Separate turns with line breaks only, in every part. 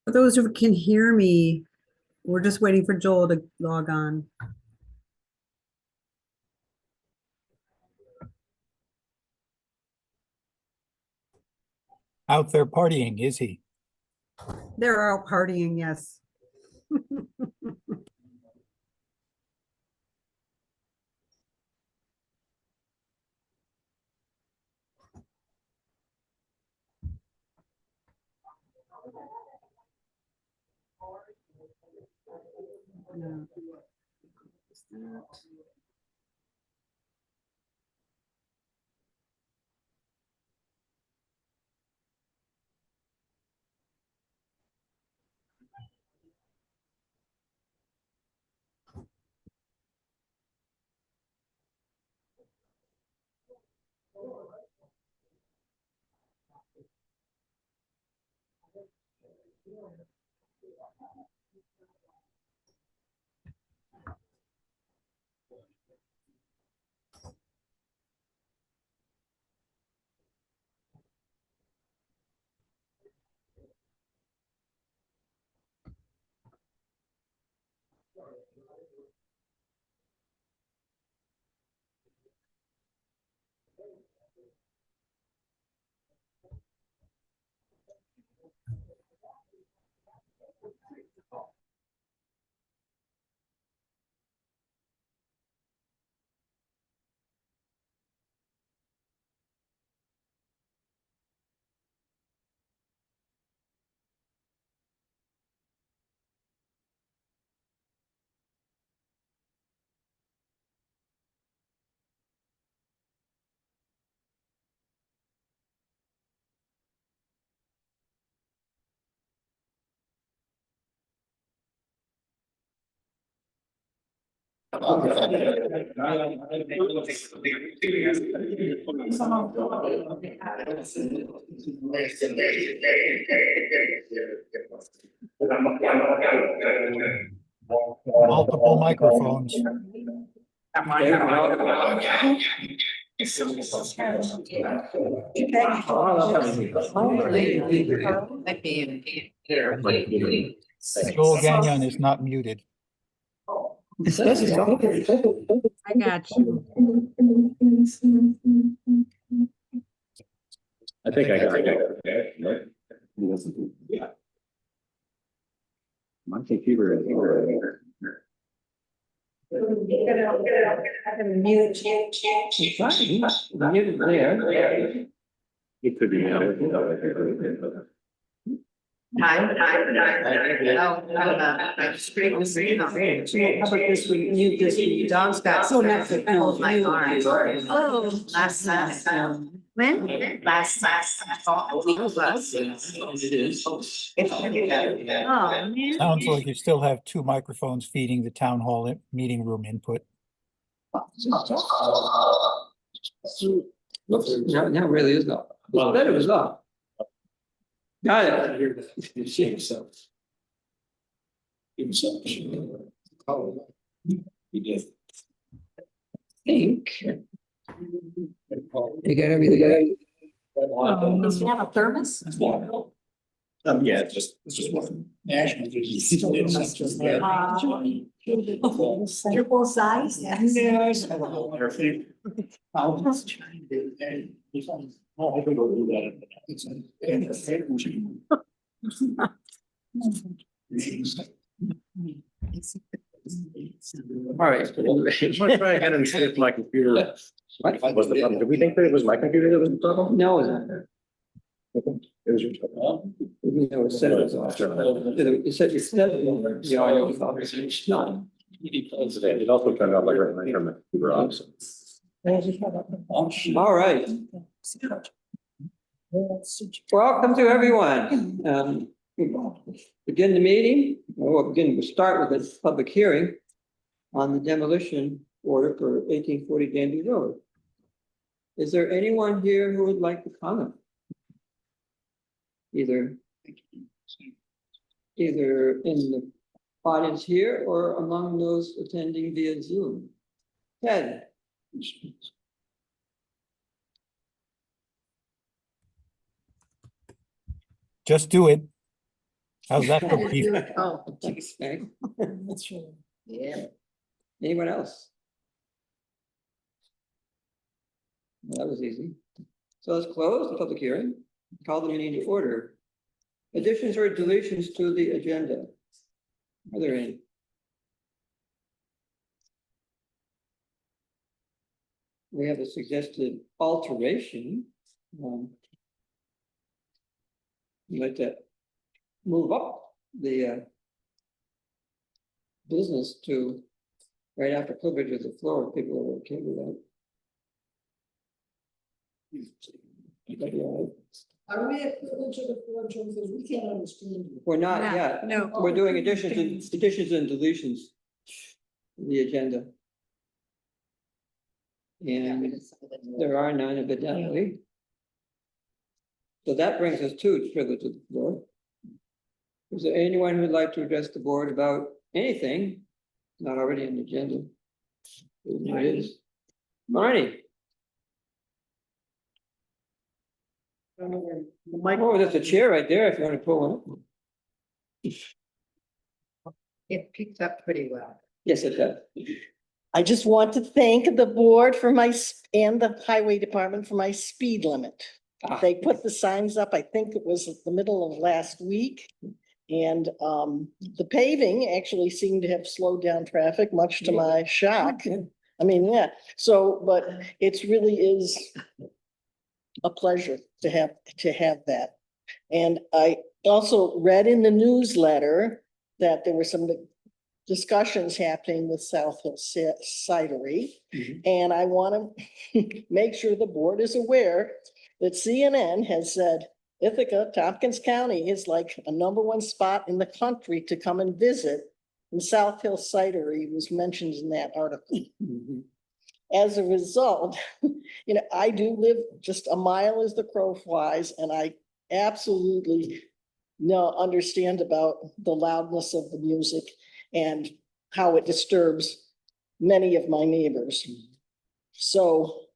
For those who can hear me, we're just waiting for Joel to log on.
Out there partying, is he?
They're out partying, yes.
Multiple microphones. Joel Gagnon is not muted.
I got you.
I think I got it. Yeah. My computer is muted there. It could be.
How about this we mute this dog's got so much my arm. Oh, last time. When? Last a week ago. Oh, man.
Sounds like you still have two microphones feeding the town hall meeting room input.
No, really is not. Well, then it was not. Got it.
He did.
Think. You got everything.
Does he have a thermos?
Yeah, it's just one.
Triple size? Yes.
All right.
I'm gonna try again and see if my computer was the problem. Did we think that it was my computer that was the problem?
No, it's not there.
It was your trouble.
No, it said it was off. It said you said, yeah, I know it's off. It's not.
It also turned out like right when I turned my computer off. So.
All right. Welcome to everyone. Begin the meeting, we'll start with a public hearing on the demolition order for 1840 Danby Road. Is there anyone here who would like to comment? Either in the audience here or among those attending via Zoom? Ted?
Just do it. How's that for brief?
Oh, geez.
Okay.
That's true. Yeah.
Anyone else? That was easy. So let's close the public hearing, call the meeting to order. Additions or deletions to the agenda? Are there any? We have a suggested alteration. We'd like to move up the business to right after privilege of the floor, if people are okay with that. That'd be all right.
Are we at privilege of the floor, Joe, because we can't understand you?
We're not
No,
yet.
no.
We're doing additions and deletions to the agenda. And there are none evidently. So that brings us to privilege of the floor. Is there anyone who would like to address the board about anything not already on the agenda? There it is. Marty.
I don't know where the mic.
Oh, there's a chair right there if you want to pull one.
It picked up pretty well.
Yes, it does.
I just want to thank the board for and the highway department for my speed limit.
Ah.
They put the signs up, I think it was the middle of last week. And the paving actually seemed to have slowed down traffic, much to my shock. I mean, yeah, so, but it's really is a pleasure to have that. And I also read in the newsletter that there were some discussions happening with South Hill Cidery.
Mhm.
And I want to make sure the board is aware that CNN has said Ithaca, Tompkins County is like a #1 spot in the country to come and visit. And South Hill Cidery was mentioned in that article.
Mhm.
As a result, I do live just a mile as the crow flies, and I absolutely understand about the loudness of the music and how it disturbs many of my neighbors. So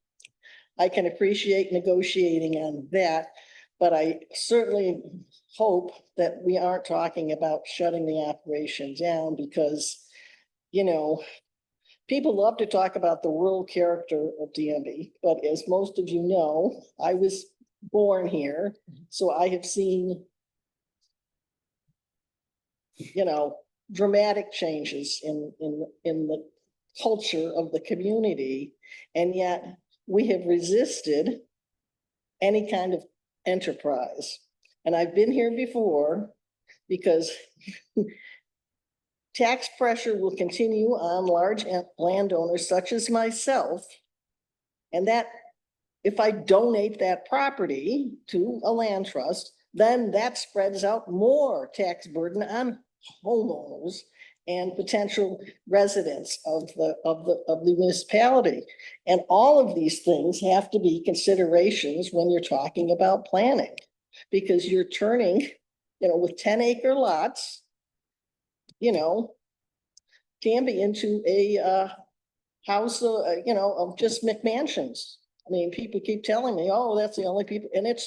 I can appreciate negotiating on that, but I certainly hope that we aren't talking about shutting the operation down because, people love to talk about the rural character of Danby, but as most of you know, I was born here, so I have seen, dramatic changes in the culture of the community, and yet we have resisted any kind of enterprise. And I've been here before because tax pressure will continue on large landowners such as myself. And that if I donate that property to a land trust, then that spreads out more tax burden on homeowners and potential residents of the municipality. And all of these things have to be considerations when you're talking about planning, because you're turning, with 10-acre lots, Danby into a house, of just McMansions. I mean, people keep telling me, oh, that's the only people, and it,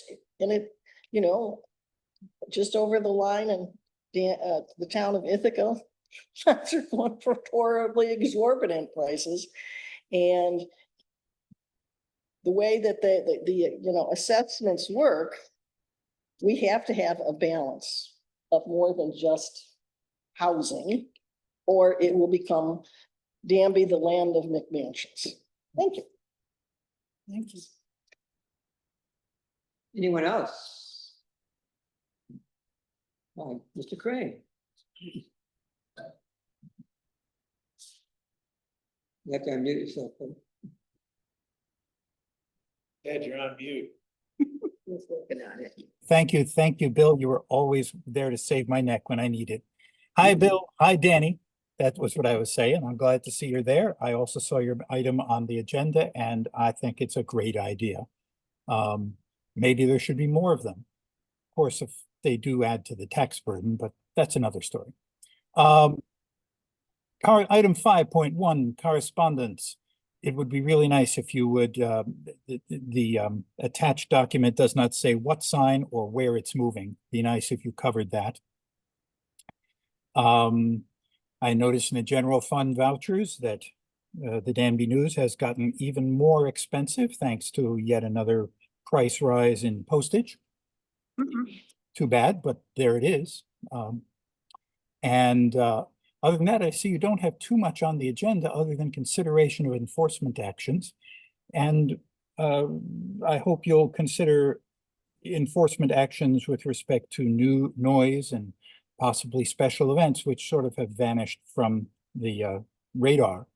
just over the line in the town of Ithaca, lots are going for horribly exorbitant prices. And the way that the assessments work, we have to have a balance of more than just housing, or it will become Danby, the land of McMansions. Thank you.
Thank you.
Anyone else? Mr. Crane. You have to unmute yourself.
Ed, you're on mute.
He's working on it.
Thank you, Bill. You were always there to save my neck when I need it. Hi, Bill. Hi, Danny. That was what I was saying. I'm glad to see you're there. I also saw your item on the agenda, and I think it's a great idea. Maybe there should be more of them. Of course, if they do add to the tax burden, but that's another story. Item 5.1, correspondence. It would be really nice if you would, the attached document does not say what sign or where it's moving. Be nice if you covered that. I noticed in the general fund vouchers that the Danby News has gotten even more expensive thanks to yet another price rise in postage. Too bad, but there it is. Other than that, I see you don't have too much on the agenda other than consideration of enforcement actions. And I hope you'll consider enforcement actions with respect to new noise and possibly special events, which sort of have vanished from the radar.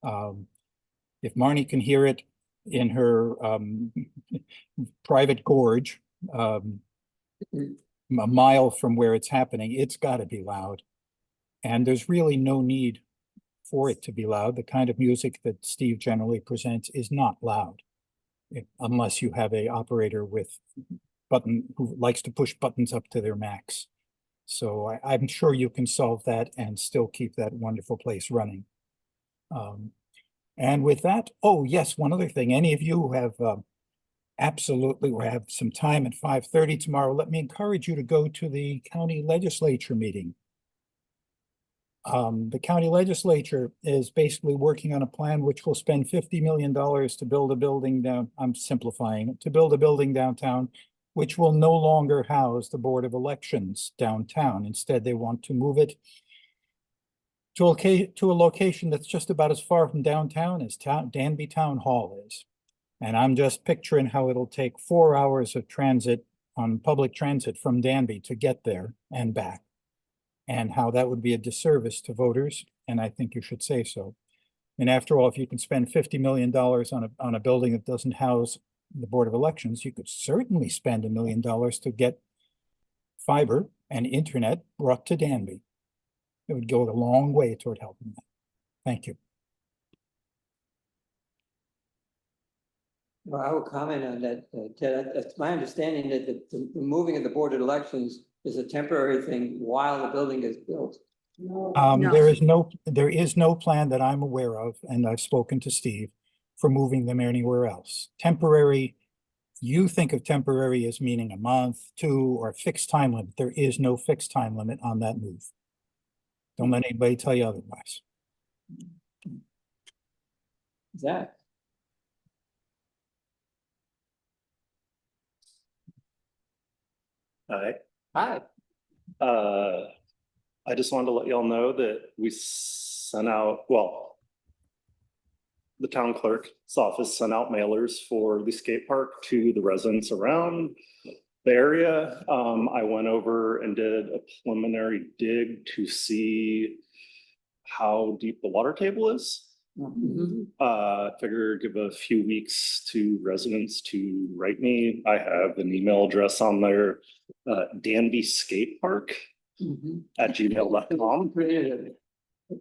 If Marnie can hear it in her private gorge, a mile from where it's happening, it's got to be loud. And there's really no need for it to be loud. The kind of music that Steve generally presents is not loud, unless you have a operator with who likes to push buttons up to their max. So I'm sure you can solve that and still keep that wonderful place running. And with that, oh yes, one other thing. Any of you who have absolutely or have some time at 5:30 tomorrow, let me encourage you to go to the county legislature meeting. The county legislature is basically working on a plan which will spend $50 million to build a building down. I'm simplifying it, to build a building downtown, which will no longer house the Board of Elections downtown. Instead, they want to move it to a location that's just about as far from downtown as Danby Town Hall is. And I'm just picturing how it'll take 4 hours of transit on public transit from Danby to get there and back, and how that would be a disservice to voters, and I think you should say so. And after all, if you can spend $50 million on a building that doesn't house the Board of Elections, you could certainly spend $1 million to get fiber and internet brought to Danby. It would go a long way toward helping that. Thank you.
Well, I will comment on that, Ted. It's my understanding that the moving of the Board of Elections is a temporary thing while the building is built.
There is no plan that I'm aware of, and I've spoken to Steve, for moving them anywhere else. Temporary, you think of temporary as meaning a month, 2, or a fixed time limit. There is no fixed time limit on that move. Don't let anybody tell you otherwise.
Zach?
Hi.
Hi.
I just wanted to let y'all know that we sent out, well, the town clerk's office sent out mailers for the skate park to the residents around the area. I went over and did a preliminary dig to see how deep the water table is. Figure give a few weeks to residents to write me. I have an email address on there, Danby Skate Park at gmail.com.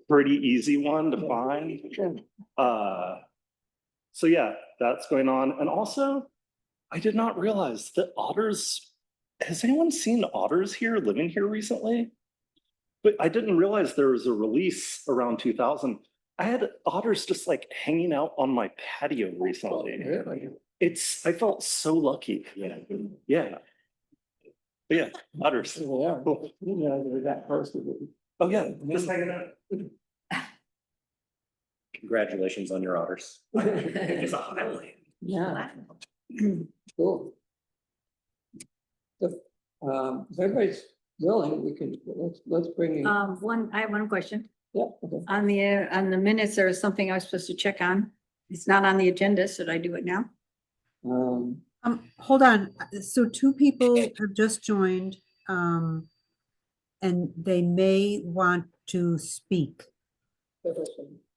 Pretty easy one to find. So yeah, that's going on. And also, I did not realize that otters, has anyone seen otters here, living here recently? But I didn't realize there was a release around 2000. I had otters just like hanging out on my patio recently.
Really?
I felt so lucky. Yeah. But yeah, otters.
Yeah,
Cool.
they're that close to it.
Oh yeah, just hanging out.
Congratulations on your otters. It's a highlight.
Yeah. Cool. So, if everybody's willing, we can, let's bring in.
I have one question.
Yeah, okay.
On the minutes, there is something I was supposed to check on. It's not on the agenda. Should I do it now?
Hold on. So 2 people have just joined, and they may want to speak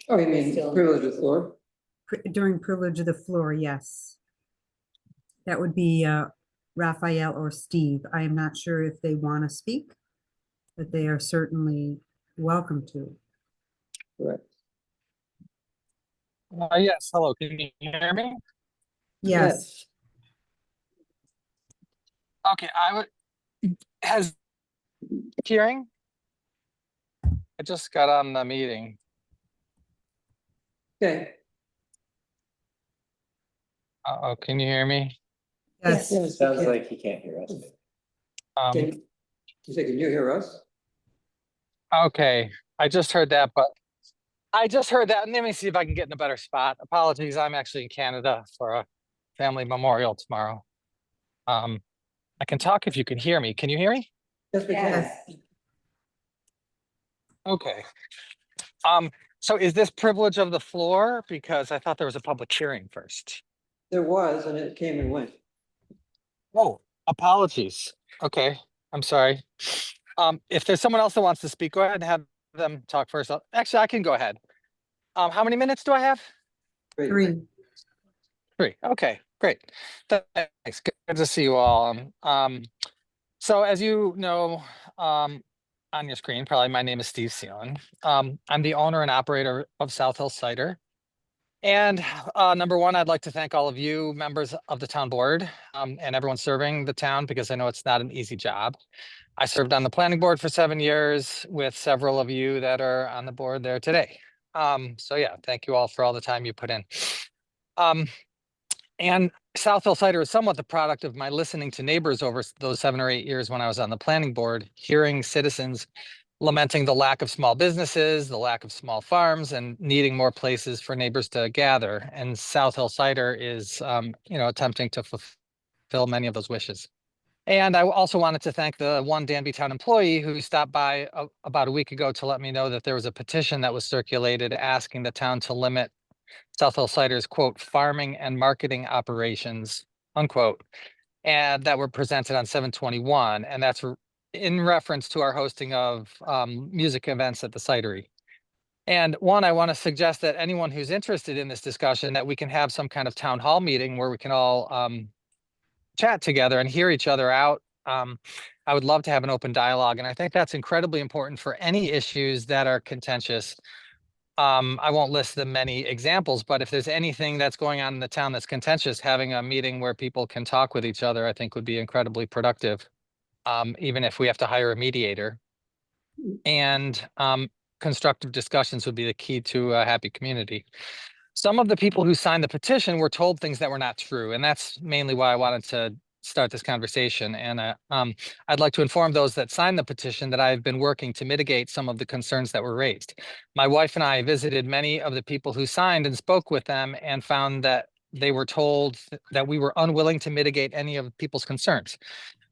Oh, you mean privilege of floor?
during privilege of the floor. Yes. That would be Raphael or Steve. I am not sure if they want to speak, but they are certainly welcome to.
Correct.
Yes, hello, can you hear me?
Yes,
Okay, has hearing? I just got on the meeting.
Okay.
Oh, can you hear me?
yes.
Yes,
Sounds
okay.
like he can't hear us.
Can you hear us?
Okay, I just heard that, but I just heard that. Let me see if I can get in a better spot. Apologies, I'm actually in Canada for a family memorial tomorrow. I can talk if you can hear me. Can you hear me?
Yes, we can.
Yes.
Okay. So is this privilege of the floor? Because I thought there was a public hearing first.
There was, and it came and went.
Oh, apologies. Okay, I'm sorry. If there's someone else that wants to speak, go ahead and have them talk first. Actually, I can go ahead. How many minutes do I have?
Great.
3.
3. Okay, great. Thanks. Good to see you all. So as you know, on your screen, probably my name is Steve Seelan. I'm the owner and operator of South Hill Cider. And number one, I'd like to thank all of you members of the town board and everyone serving the town because I know it's not an easy job. I served on the planning board for 7 years with several of you that are on the board there today. So yeah, thank you all for all the time you put in. And South Hill Cider is somewhat the product of my listening to neighbors over those 7 or 8 years when I was on the planning board, hearing citizens lamenting the lack of small businesses, the lack of small farms, and needing more places for neighbors to gather. And South Hill Cider is, attempting to fulfill many of those wishes. And I also wanted to thank the one Danby Town employee who stopped by about a week ago to let me know that there was a petition that was circulated asking the town to limit South Hill Cider's quote, farming and marketing operations, unquote, and that were presented on 7/21. And that's in reference to our hosting of music events at the cidery. And one, I want to suggest that anyone who's interested in this discussion, that we can have some kind of town hall meeting where we can all chat together and hear each other out. I would love to have an open dialogue. And I think that's incredibly important for any issues that are contentious. I won't list the many examples, but if there's anything that's going on in the town that's contentious, having a meeting where people can talk with each other, I think would be incredibly productive. Even if we have to hire a mediator. And constructive discussions would be the key to a happy community. Some of the people who signed the petition were told things that were not true, and that's mainly why I wanted to start this conversation. And I'd like to inform those that signed the petition that I've been working to mitigate some of the concerns that were raised. My wife and I visited many of the people who signed and spoke with them and found that they were told that we were unwilling to mitigate any of people's concerns.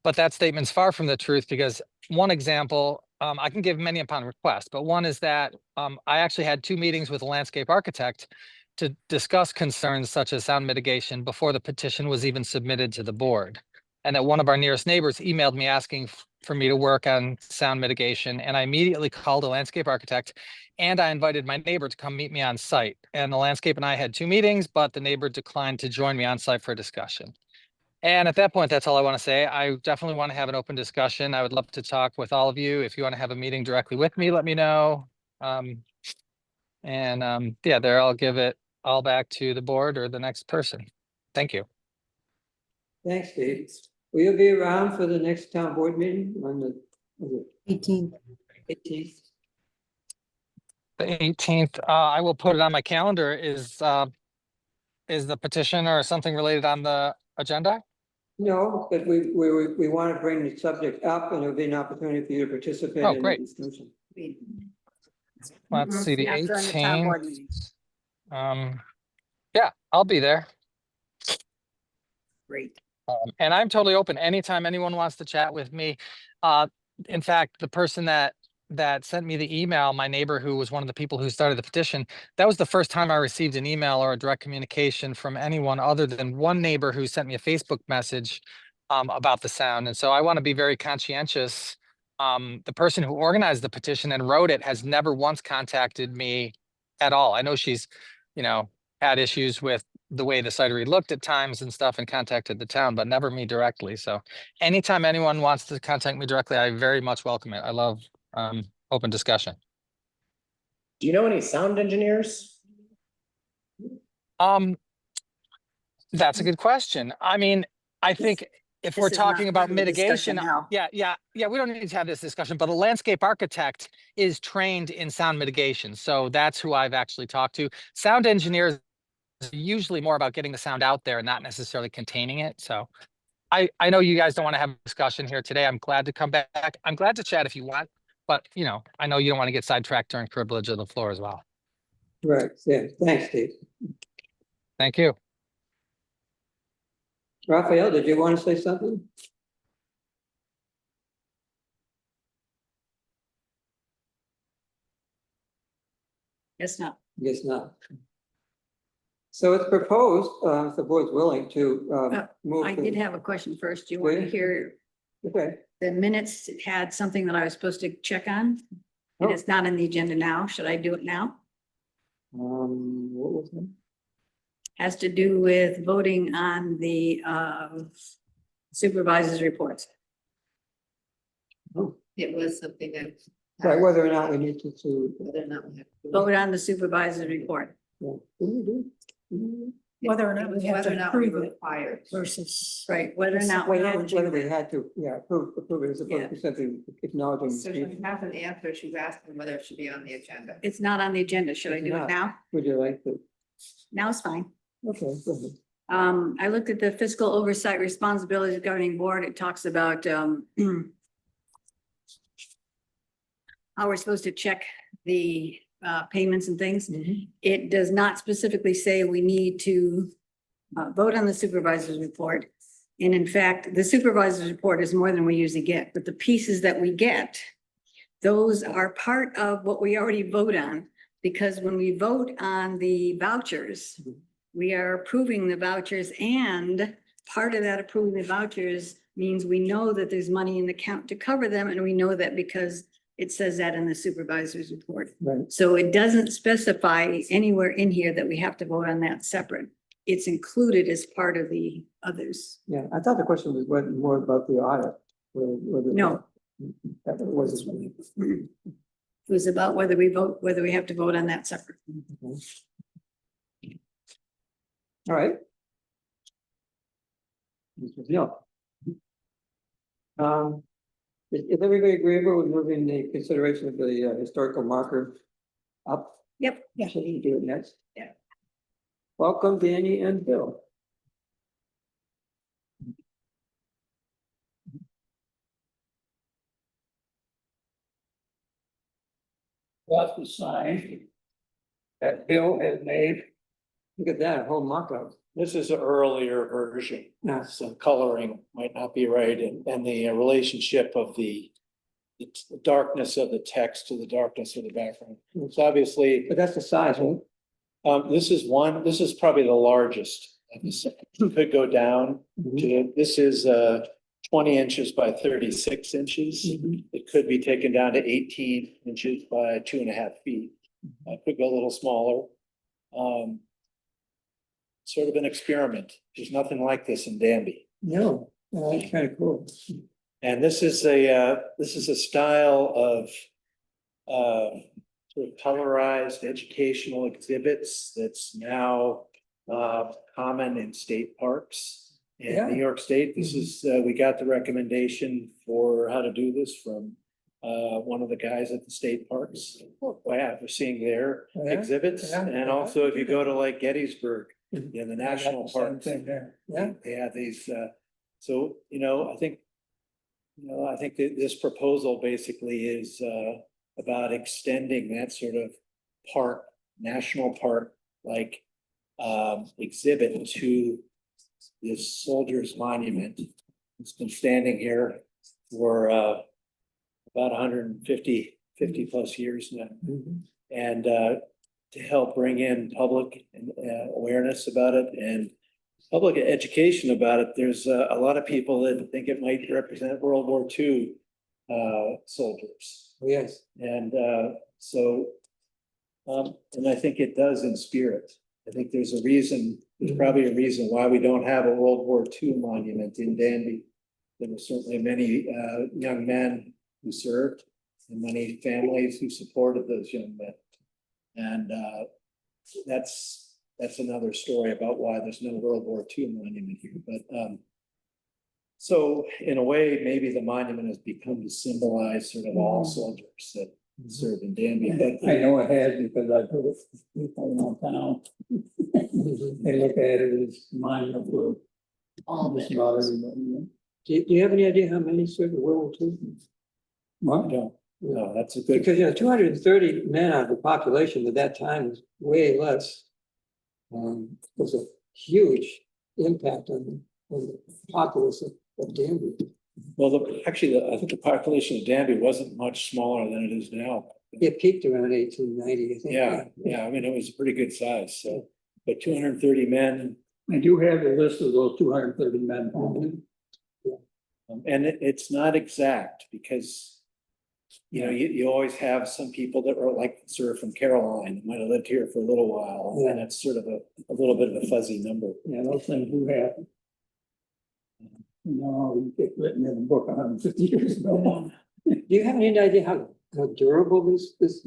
But that statement's far from the truth because one example, I can give many upon request, but one is that I actually had 2 meetings with a landscape architect to discuss concerns such as sound mitigation before the petition was even submitted to the board. And that one of our nearest neighbors emailed me asking for me to work on sound mitigation. And I immediately called a landscape architect and I invited my neighbor to come meet me on site. And the landscape and I had 2 meetings, but the neighbor declined to join me on site for a discussion. And at that point, that's all I want to say. I definitely want to have an open discussion. I would love to talk with all of you. If you want to have a meeting directly with me, let me know. Yeah, there, I'll give it all back to the board or the next person. Thank you.
Thanks, Steve. Will you be around for the next town board meeting on the
18.
18th?
The 18th, I will put it on my calendar. Is the petition or something related on the agenda?
No, but we want to bring the subject up and it'll be an opportunity for you to participate
Oh,
in the
great.
discussion.
Let's see, the
Yeah, during the town board
18th.
meeting.
Yeah, I'll be there.
Great.
And I'm totally open anytime anyone wants to chat with me. In fact, the person that sent me the email, my neighbor who was one of the people who started the petition, that was the first time I received an email or a direct communication from anyone other than one neighbor who sent me a Facebook message about the sound. And so I want to be very conscientious. The person who organized the petition and wrote it has never once contacted me at all. I know she's, had issues with
the way the site already looked at times and stuff and contacted the town, but never me directly. So anytime anyone wants to contact me directly, I very much welcome it. I love open discussion.
Do you know any sound engineers?
That's a good question. I mean, I think if
This
we're
is
talking
not
about
part of the discussion
mitigation,
now.
yeah, we don't need to have this discussion, but a landscape architect is trained in sound mitigation. So that's who I've actually talked to. Sound engineers are usually more about getting the sound out there and not necessarily containing it. So I know you guys don't want to have a discussion here today. I'm glad to come back. I'm glad to chat if you want, but you know, I know you don't want to get sidetracked during privilege of the floor as well.
Right, yeah, thanks, Steve.
Thank you.
Raphael, did you want to say something?
Guess not.
Guess not. So it's proposed, if the board's willing to move.
I
to-
did have a question first. Do you want to
Yeah.
hear
Okay,
the minutes had something that I was supposed to check on? And
Oh.
it's not on the agenda now. Should I do it now?
what was that?
Has to do with voting on the supervisor's reports.
Oh,
It was something that.
right, whether or not we need to,
Whether or not we have. to-
Vote on the supervisor's report
yeah, didn't we do? Didn't
Whether or not we have
Whether or
to
not we
approve it
require.
versus.
right? Whether or not.
we-
we
Whether
have to-
whether we had to, yeah, approve it as
Yeah.
opposed to simply acknowledging.
So she hasn't answered, she's asking whether it should be on the agenda.
It's not on the agenda. Should I
It's
do it
not.
now?
Would you like to?
Now is fine.
Okay, go ahead.
I looked at the fiscal oversight responsibilities governing board. It talks about how we're supposed to check the payments and things.
Mhm.
It does not specifically say we need to vote on the supervisor's report. And in fact, the supervisor's report is more than we usually get, but the pieces that we get, those are part of what we already vote on. Because when we vote on the vouchers, we are approving the vouchers, and part of that approving the vouchers means we know that there's money in the account to cover them, and we know that because it says that in the supervisor's report.
Right,
So it doesn't specify anywhere in here that we have to vote on that separate. It's included as part of the others.
yeah, I thought the question was more about the audit.
No.
That was.
It was about whether we have to vote on that separate.
All right. No. Is everybody agreeable with moving the consideration of the historical marker up?
Yep.
Yeah. So you do it next.
Yeah.
Welcome, Danny and Bill.
Got the sign that Bill has made.
Look at that, a whole mock-up.
This is an earlier version,
Yeah.
so coloring might not be right, and the relationship of the darkness of the text to the darkness of the background. It's obviously,
But that's the size, right?
this is probably the largest. Could go down to, this is 20 inches by 36 inches. It could be taken down to 18 inches by 2.5 feet. Could go a little smaller. Sort of an experiment. There's nothing like this in Danby.
No, that's kind of cool.
And this is a style of sort of colorized educational exhibits that's now common in state parks
Yeah.
in New York State. This is, we got the recommendation for how to do this from one of the guys at the state parks. Yeah, we're seeing their
Yeah.
exhibits.
Yeah.
And also if you go to like Gettysburg, in the national parks,
there. Yeah.
they have these, so, I think, I think that this proposal basically is, about extending that sort of park, national park, like, exhibit to this soldiers monument. It's been standing here for, about 150 plus years now. And, to help bring in public awareness about it and public education about it. There's a lot of people that think it might represent World War II soldiers.
Yes.
And so, and I think it does in spirit. I think there's a reason there's probably a reason why we don't have a World War II monument in Danby. There were certainly many young men who served and many families who supported those young men. And that's another story about why there's no World War II monument here. But so in a way, maybe the monument has become to symbolize sort of all soldiers that served in Danby. But
I know it has because I've heard it from people in town. They look at it as monument for just about everybody.
Do you have any idea how many served in World War II?
What?
no, that's a good.
Because, 230 men out of the population at that time was way less. Was a huge impact on the populace of Danby.
Well, actually, I think the population of Danby wasn't much smaller than it is now.
It peaked around 1890, I think.
Yeah, I mean, it was a pretty good size, so, but 230 men.
I do have a list of those 230 men.
And it's not exact because, you always have some people that were like sort of from Caroline, that might have lived here for a little while, and it's sort of a little bit of a fuzzy number.
Yeah, those things do happen. You get written in a book 150 years ago.
Do you have any idea how durable this is?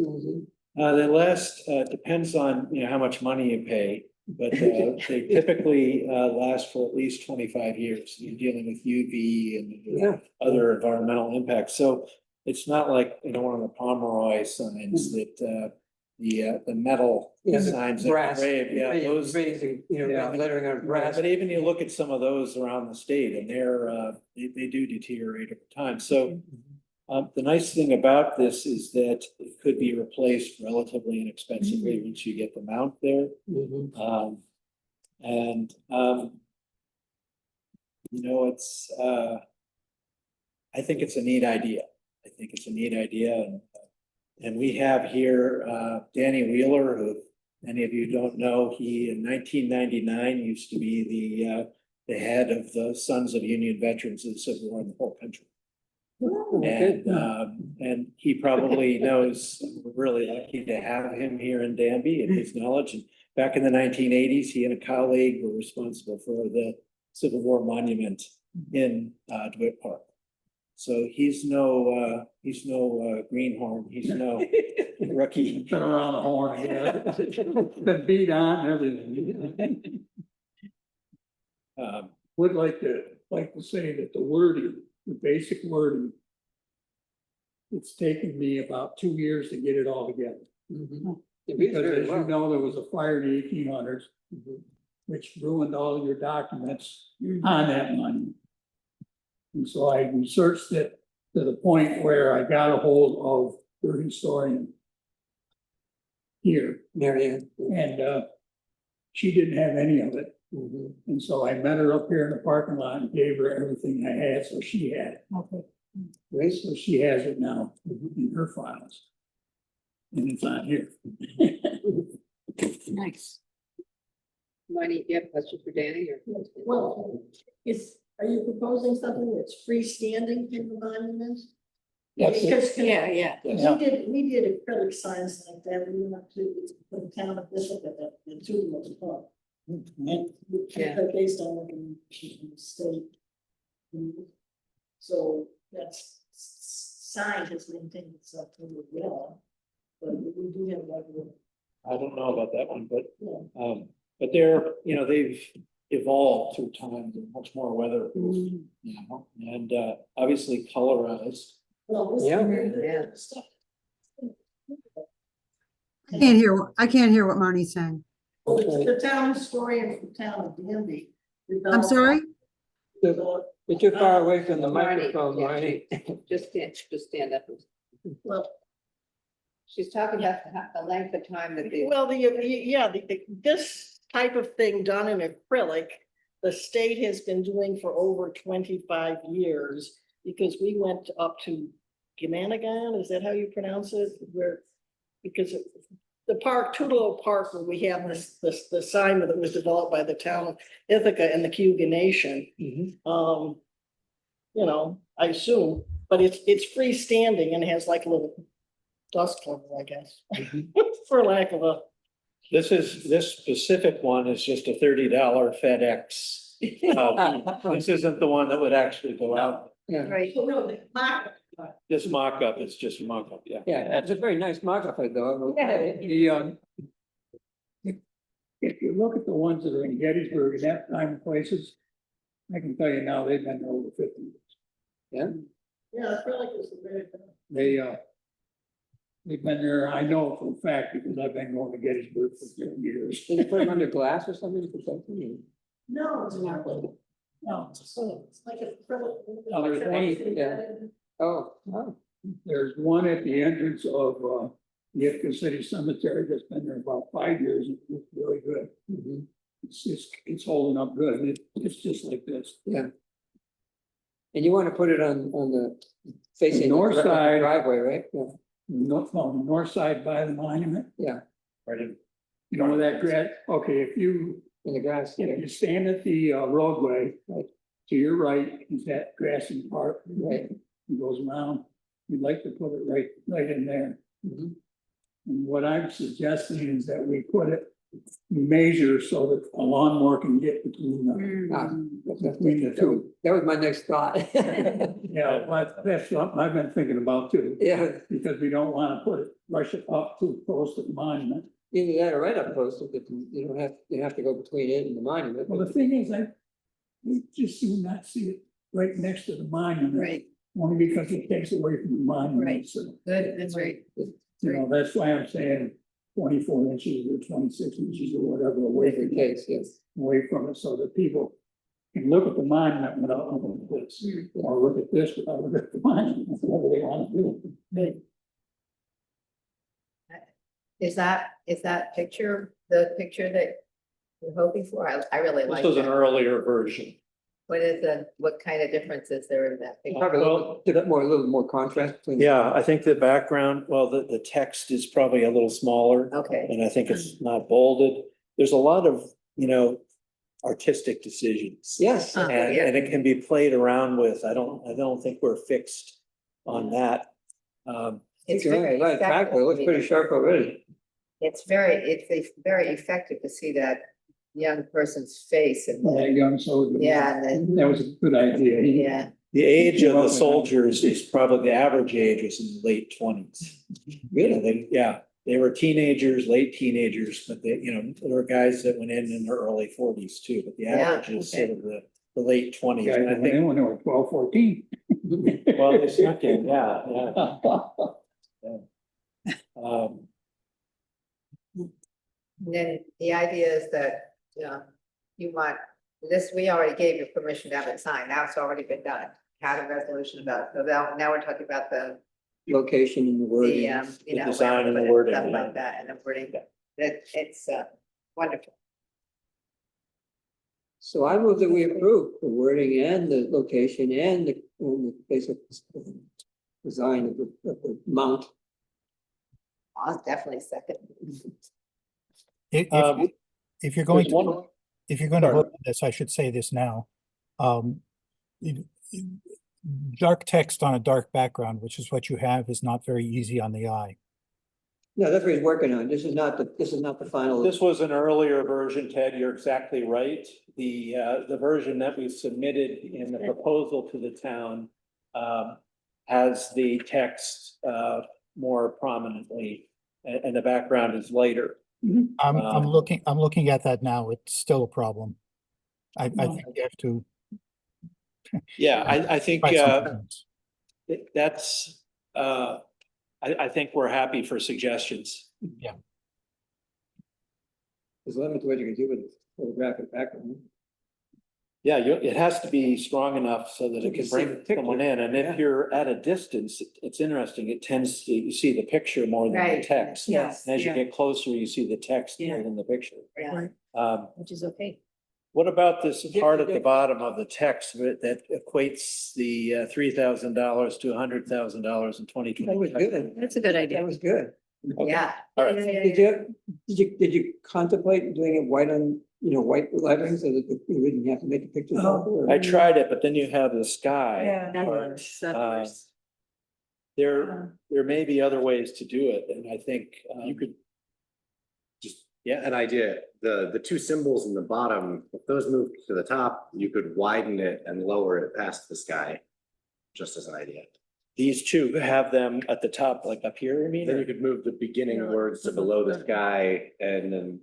The last, depends on, how much money you pay, but they typically last for at least 25 years. You're dealing with UV and other environmental impacts. So it's not like, one of the Pomeroy signs that the metal signs that
Brass.
grave, those.
Raising, lettering on brass.
But even you look at some of those around the state and they do deteriorate over time. So the nice thing about this is that it could be replaced relatively inexpensively once you get the mount there. It's, I think it's a neat idea. And we have here Danny Wheeler, who many of you don't know. He in 1999 used to be the head of the Sons of Union Veterans of the Civil War in the whole country. And he probably knows, we're really lucky to have him here in Danby and his knowledge. And back in the 1980s, he and a colleague were responsible for the Civil War monument in DeWitt Park. So he's no greenhorn. He's no rookie.
Been around the horn, been beat on and everything. Would like to say that the basic wording, it's taken me about 2 years to get it all together. Because as you know, there was a fire in the 1800s, which ruined all your documents on that monument. And so I researched it to the point where I got a hold of the historian here.
Marianne.
And she didn't have any of it. And so I met her up here in the parking lot and gave her everything I had, so she had it. Right, so she has it now in her files. And it's not here.
Nice.
Marty, do you have a question for Danny or?
Well, are you proposing something that's freestanding in the monument?
Yes.
Because
Yeah.
we did acrylic signs like that, we went to the town of Bishop at the two of the based on looking in the state. So that's sign has maintained itself really well, but we do have like.
I don't know about that one, but they're, they've evolved through time. They're much more weather, and obviously colorized.
Well, stuff.
I can't hear what Marnie's saying.
The town historian from the town of Danby.
I'm sorry?
You're too far away from the microphone, Marty.
Just stand up.
Well,
She's talking about the length of time that they.
well, this type of thing done in acrylic, the state has been doing for over 25 years, because we went up to Gamanagan, is that how you pronounce it? Because the park, Tudor Park, where we have the sign that was developed by the town of Ithaca and the Cayuga Nation. I assume, but it's freestanding and has like a little dust cover, I guess, for lack of a
This specific one is just a $30 FedEx. This isn't the one that would actually go out.
Yeah,
Right.
This mock-up is just mock-up, yeah.
yeah, that's a very nice mock-up, though.
If you look at the ones that are in Gettysburg and that kind of places, I can tell you now, they've been there over 50 years.
Yeah.
Yeah, I feel like it's a very.
They've been there, I know for a fact, because I've been going to Gettysburg for 50 years.
Did you put them under glass or something to protect them?
No, it's not. No, it's like a.
Oh, there's paint,
yeah. Oh, wow.
There's one at the entrance of, the Ithaca City Cemetery that's been there about 5 years, and it's really good.
Mhm.
It's holding up good, and it's just like this.
Yeah. And you want to put it on the facing.
North
the
side.
Driveway, right? Yeah.
On the north side by the monument,
Yeah,
Right in-
you know where that grass, okay, if you
in the grass.
If you stand at the roadway,
Right.
to your right is that grassy part.
Right.
It goes around. We'd like to put it right in there.
Mhm.
And what I'm suggesting is that we put it, measure so that a lawnmower can get between the,
Ah,
between the two.
That was my next thought.
Yeah, but that's something I've been thinking about too.
Yeah,
Because we don't want to rush it up too close to the monument.
either that or right up close, but you don't have, you have to go between it and the monument.
Well, the thing is, we just do not see it right next to the monument.
Right,
Only because it takes away from the monument.
Right.
So,
good, that's right.
you know, that's why I'm saying 24 inches or 26 inches or whatever away
Whatever
from
the
it,
case, yes.
away from it, so that people can look at the monument without looking at this. Or look at this without looking at the monument, whatever they want to do.
Good.
Is that picture, the picture that you're hoping for? I really
This
like
was an
that.
earlier version.
What kind of difference is there in that picture?
Probably a little more contrast between.
Yeah, I think the background, well, the text is probably a little smaller.
Okay.
And I think it's not bolded. There's a lot of, artistic decisions.
Yes.
Uh,
And,
yeah.
and it can be played around with. I don't think we're fixed on that.
It's
Right,
very
right,
effective.
exactly. It looks pretty sharp already.
It's very effective to see that young person's face and,
That young soldier.
yeah, and then,
That was a good idea.
yeah.
The age of the soldiers is probably the average age was in the late 20s.
Really?
They were teenagers, late teenagers, but there were guys that went in their early 40s too, but the
Yeah,
average is sort of the late 20s.
Guys
And I
went in
think,
when they were 12, 14.
well, they snuck in, yeah.
Then the idea is that, you want, this, we already gave you permission to have it signed, now it's already been done. Had a resolution about it, so now we're talking about the,
Location and the wording.
The design and the wording,
stuff
yeah.
like that, and the wording, it's wonderful.
So I move that we approve the wording and the location and the basic design of the mount.
I'll definitely second.
If,
Um,
if you're going
There's
to,
one,
if you're going to
sorry.
vote on this, I should say this now. Dark text on a dark background, which is what you have, is not very easy on the eye.
No, that's what he's working on. This is not the final.
This was an earlier version, Ted, you're exactly right. The version that we submitted in the proposal to the town has the text more prominently, and the background is lighter.
I'm looking at that now. It's still a problem. I think you have to.
Yeah, I think
try something else.
that's, I think we're happy for suggestions.
There's a limit to what you can do with photographic background.
Yeah, it has to be strong enough so that
You
it
can
can
see
bring
the picture.
someone in, and
Yeah.
if you're at a distance, it's interesting, it tends to, you see the picture more than the
Right,
text.
yes,
And as you
yeah.
get closer, you see the text more
Yeah.
than the picture.
Yeah, which is okay.
What about this
Yeah,
part at
yeah.
the bottom of the text that equates the $3,000 to $100,000 in twenty
That was
twenty?
good.
That's a good
That
idea.
was good.
Yeah.
All right.
Did you contemplate doing it white on, white lettering so that you wouldn't have to make a picture?
I tried it, but then you have the sky.
That
part.
works, that
Uh,
works.
There may be other ways to do it, and I think you could just
Yeah, an idea. The two symbols in the bottom, if those move to the top, you could widen it and lower it past the sky. Just as an idea.
These two have them at the top, like up here, I mean?
Then you could move the beginning words to below the sky and then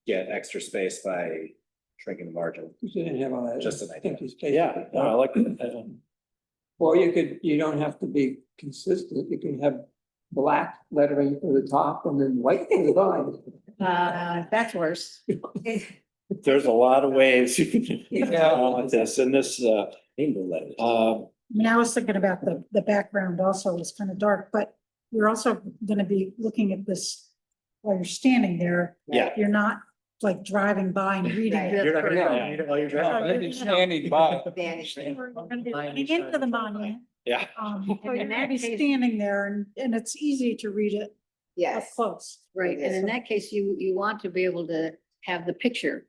get extra space by shrinking the margin.
You didn't have all that.
Just an idea.
empty space.
Yeah, no, I like that.
Or you don't have to be consistent. You can have black lettering for the top and then white for the bottom.
That's worse.
There's a lot of ways you can.
Yeah.
Like this, and this,
Rainbow letters.
Now I was thinking about the background also is kind of dark, but you're also gonna be looking at this while you're standing there.
Yeah.
You're not like driving by and reading
Right.
it.
You're not
Yeah.
gonna read it while you're driving.
Maybe standing by.
Vanishing.
You're gonna be looking into the monument.
yeah,
So
And
you're
in
gonna
that
be
case-
standing there and it's easy to read it up
Yes,
close.
Right, and in that case, you want to be able to have the picture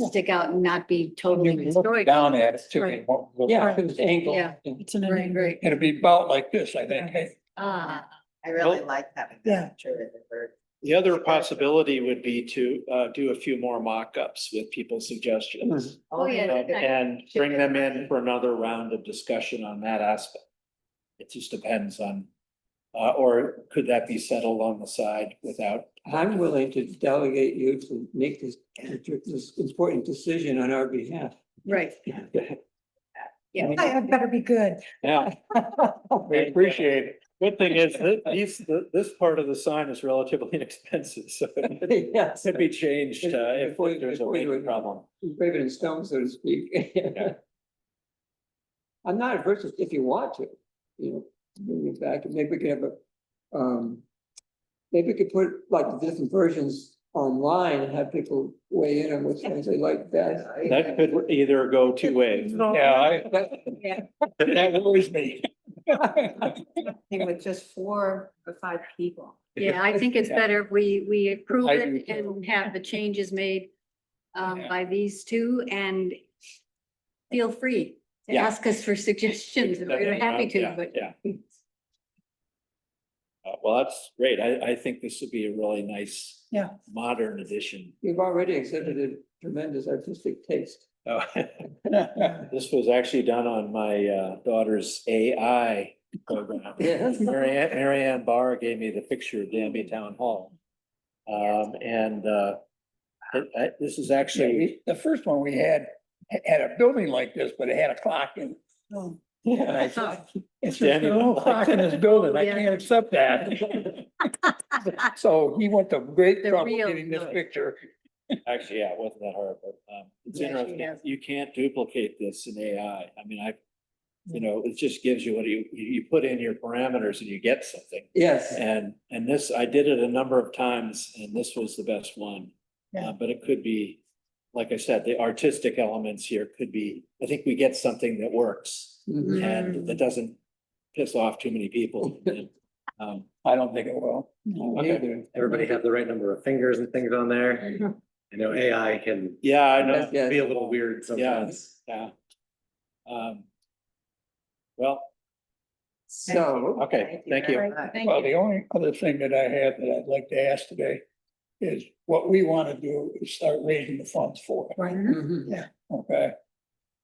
stick out and not be totally
You can look
destroyed.
down at it too.
Right.
It won't go-
Yeah, it's angled.
Yeah.
It's an.
Right, right.
It'll be about like this, I think. Hey,
Ah,
I really like having
Yeah.
that picture in the bird.
the other possibility would be to do a few more mock-ups with people's suggestions.
Oh, yeah.
And bring them in for another round of discussion on that aspect. It just depends on, or could that be settled on the side without?
I'm willing to delegate you to make this important decision on our behalf.
right. Yeah.
I better be good.
Yeah.
We appreciate it.
Good thing is that this part of the sign is relatively inexpensive, so it
Yes.
could be changed if
Before-
there's a
before you
weight
would-
problem.
Brave it in stone, so to speak. I'm not averse to- if you want to, bring it back, and maybe we could have maybe we could put like the different versions online and have people weigh in on which ones they like best.
That could either go two ways.
Yeah,
Yeah.
that worries me.
With just 4 or 5 people.
Yeah, I think it's better if we approve
I do
it and have the changes made by these two, and feel free to
Yeah.
ask us for suggestions, and we're happy to,
Yeah,
but.
yeah. Well, that's great. I think this would be a really nice.
Yeah.
Modern edition.
You've already exhibited tremendous artistic taste.
Oh, this was actually done on my daughter's AI program.
Yes.
Mary Ann Barr gave me the picture of Danby Town Hall. This is actually,
The first one we had a building like this, but it had a clock in it.
Oh,
And I thought, it's just
Danny
a little
liked
clock in this building. I
Yeah.
can't accept that. So he went to great
The
trouble
real
getting this
good.
picture.
actually, yeah, it wasn't that hard, but it's
Yeah, she
interesting.
has.
You can't duplicate this in AI. I mean, it just gives you what you put in your parameters and you get something.
Yes,
And this, I did it a number of times and this was the best one.
Yeah.
But it could be, like I said, the artistic elements here could be, I think we get something that works
Mhm.
and that doesn't piss off too many people.
I don't think it will.
neither.
Everybody have the right number of fingers and things on there. I know AI can
Yeah, I know.
Yes, yes.
be a little weird sometimes.
Yeah. Well,
So,
okay, thank you.
Thank
Well,
you.
the only other thing that I have that I'd like to ask today is what we want to do is start raising the funds for it,
right.
mhm.
okay?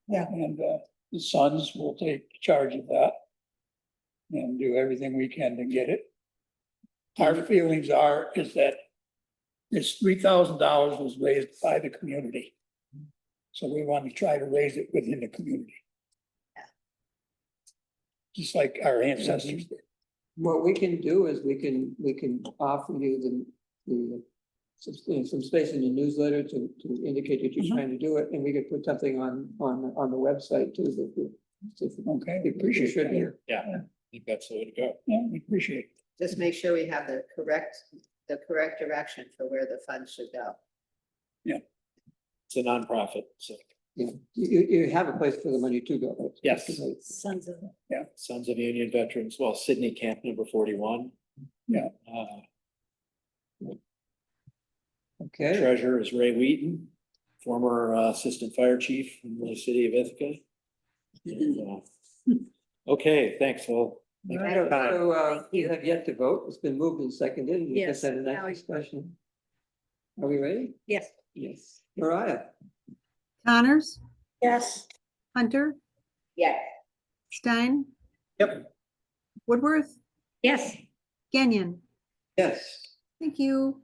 Yeah.
And the Sons will take charge of that and do everything we can to get it. Our feelings is that this $3,000 was raised by the community. So we want to try to raise it within the community. Just like our ancestors did.
What we can do is we can offer you some space in the newsletter to indicate that you're
Mhm.
trying to do it, and we could put something on the website too.
Okay, we
We
appreciate
should
that.
hear.
Yeah, I think that's the way to go.
Yeah, we appreciate it.
Just make sure we have the correct direction for where the funds should go.
It's a nonprofit, so
You have a place for the money to go. right?
Yes.
Sons of.
Sons of Union Veterans, well, Sydney Camp number 41.
Yeah.
Okay,
Treasurer is Ray Wheaton, former Assistant Fire Chief in the city of Ithaca. And, okay, thanks, well. thank you for your time.
so you have yet to vote. It's been moved and seconded. and We
Yes,
just had a
now
nice
we-
discussion. Are we ready?
Yes.
Yes. Mariah?
Connors,
Yes,
Hunter,
Yes.
Stein,
Yep.
Woodworth,
Yes.
Kenyon.
Yes.
Thank you.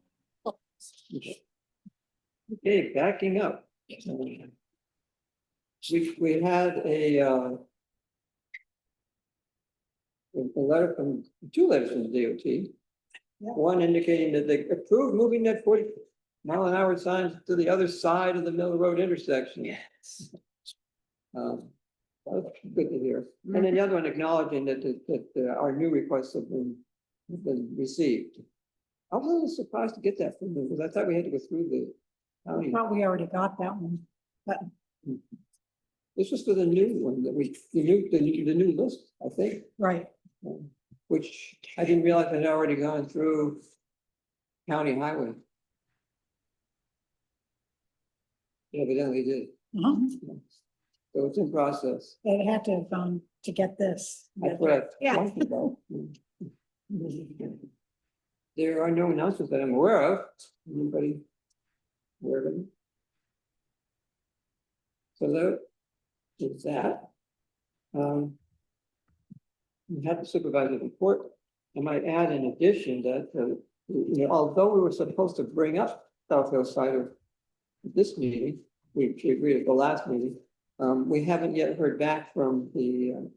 Okay, backing up. We had a letter from, two letters from the DOT. One indicating that they approved moving that 40-mile-an-hour signs to the other side of the Mill Road intersection. Yes. That's good to hear. And then the other one acknowledging that our new requests have been received. I was a little surprised to get that from them, because I thought we had to go through the
I
county.
thought we already got that one, but
This was for the new one that the new list, I think,
right.
which I didn't realize had already gone through county highway. It evidently did.
Uh-huh.
So it's in process.
They had to have gone to get this.
That's what I
Yeah.
talked about. There are no announcements that I'm aware of. Anybody aware of them? So that is that. We had the supervisor report. I might add in addition that, although we were supposed to bring up South Hill side of this meeting, we agreed at the last meeting. We haven't yet heard back from the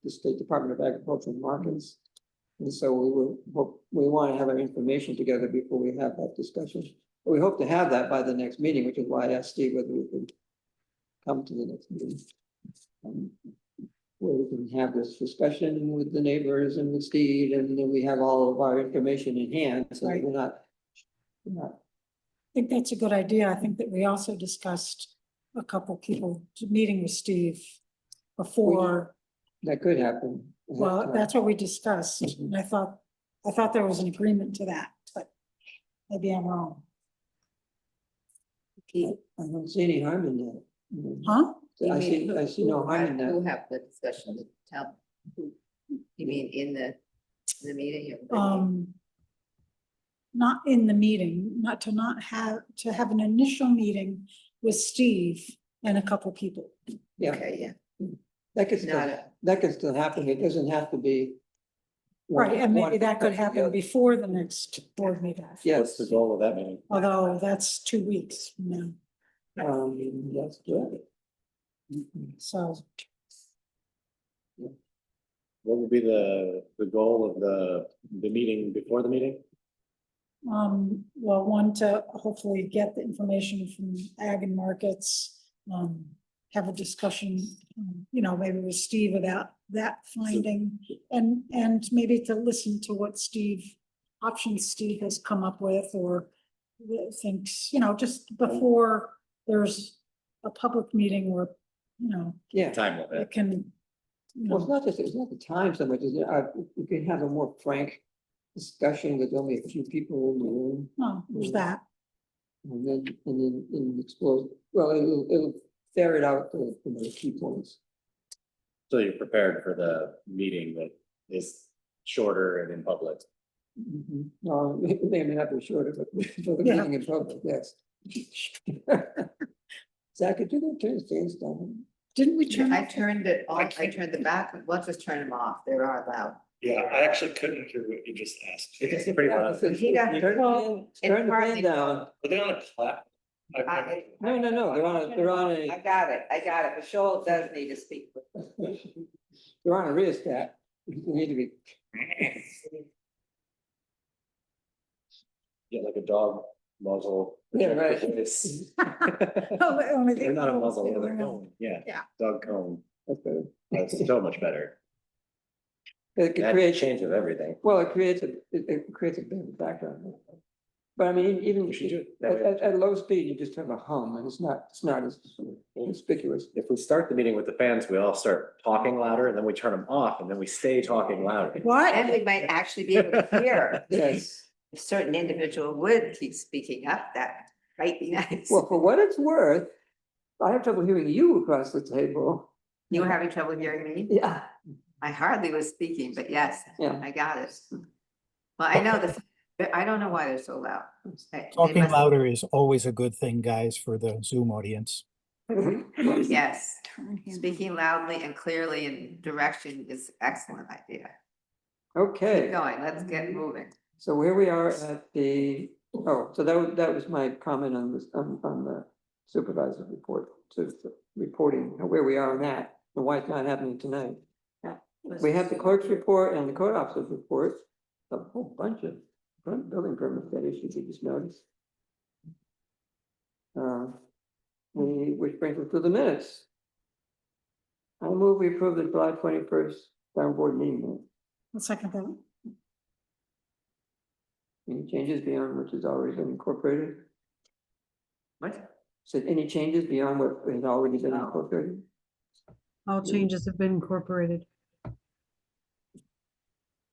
State Department of Agriculture and Markets. And so we want to have our information together before we have that discussion. But we hope to have that by the next meeting, which is why I asked Steve whether we could come to the next meeting. Where we can have this discussion with the neighbors and with Steve, and then we have all of our information in hand, so that
Right.
we're not.
I think that's a good idea. I think that we also discussed a couple people meeting with Steve before.
That could happen.
Well, that's what we discussed, and I thought there was an agreement to that, but maybe I'm wrong.
I don't see any harm in that.
Huh?
I see no harm in
We'll
that.
have the discussion to tell. You mean in the meeting?
Not in the meeting, not have an initial meeting with Steve and a couple people.
Yeah,
Okay, yeah.
that could still happen. It doesn't have to be.
Right, and maybe
one-
that could happen before the next board meeting.
What's
Yes.
the goal of that meeting?
Although that's 2 weeks from now,
That's good.
so.
What would be the goal of the meeting before the meeting?
Well, one, to hopefully get the information from Ag and Markets, have a discussion, maybe with Steve about that finding. And maybe to listen to what options Steve has come up with, or thinks, just before there's a public meeting where,
Yeah.
Time limit.
it can,
Well, it's not the time so much, is it? We could have a more frank discussion with only a few people in the room.
there's that.
And then explore, well, it'll ferret out the key points.
So you're prepared for the meeting that is shorter and in public.
No, it may or may not be shorter, but for the
Yeah.
meeting in public, yes. Zach, could you go turn the things down?
Didn't we turn?
I turned it off, I turned the back, once just turn them off, they are loud.
Yeah, I actually couldn't hear what you just asked.
It's pretty loud.
He got-
Turn the
partly-
fan down.
Are they on a clap?
No, they're on
I got it, Michelle does need to speak.
they're on a rheostat. You need to be.
Yeah, like a dog muzzle.
Yeah, right.
They're not a muzzle, they're a cone. Yeah.
Yeah.
Dog cone.
That's better.
That's so much better.
It
That
creates,
changes everything.
well, it creates a bit of a background. But I mean, even
We should do it that way.
at low speed, you just have a hum, and it's not as conspicuous.
If we start the meeting with the fans, we all start talking louder and then we turn them off and then we stay talking louder.
What?
And we might actually be able to hear.
Yes.
If a certain individual would keep speaking up, that might be nice.
Well, for what it's worth, I have trouble hearing you across the table.
You were having trouble hearing me?
Yeah.
I hardly was speaking, but yes,
Yeah.
I got it. Well, I know the I don't know why they're so loud. They
Talking
must-
louder is always a good thing, guys, for the Zoom audience.
Yes,
Turn him.
speaking loudly and clearly in direction is excellent idea.
Okay.
Keep going, let's get moving.
So where we are at the, so that was my comment on this, on the supervisor's report, to reporting where we are on that, and why it's not happening tonight. We have the clerk's report and the code officer's report, a whole bunch of building permits that issued, you just noticed. Which brings us to the minutes. I move we approve the July 21st town board meeting minutes.
I'll second that.
Any changes beyond which has already been incorporated?
What?
Said any changes beyond what has already been incorporated?
All changes have been incorporated.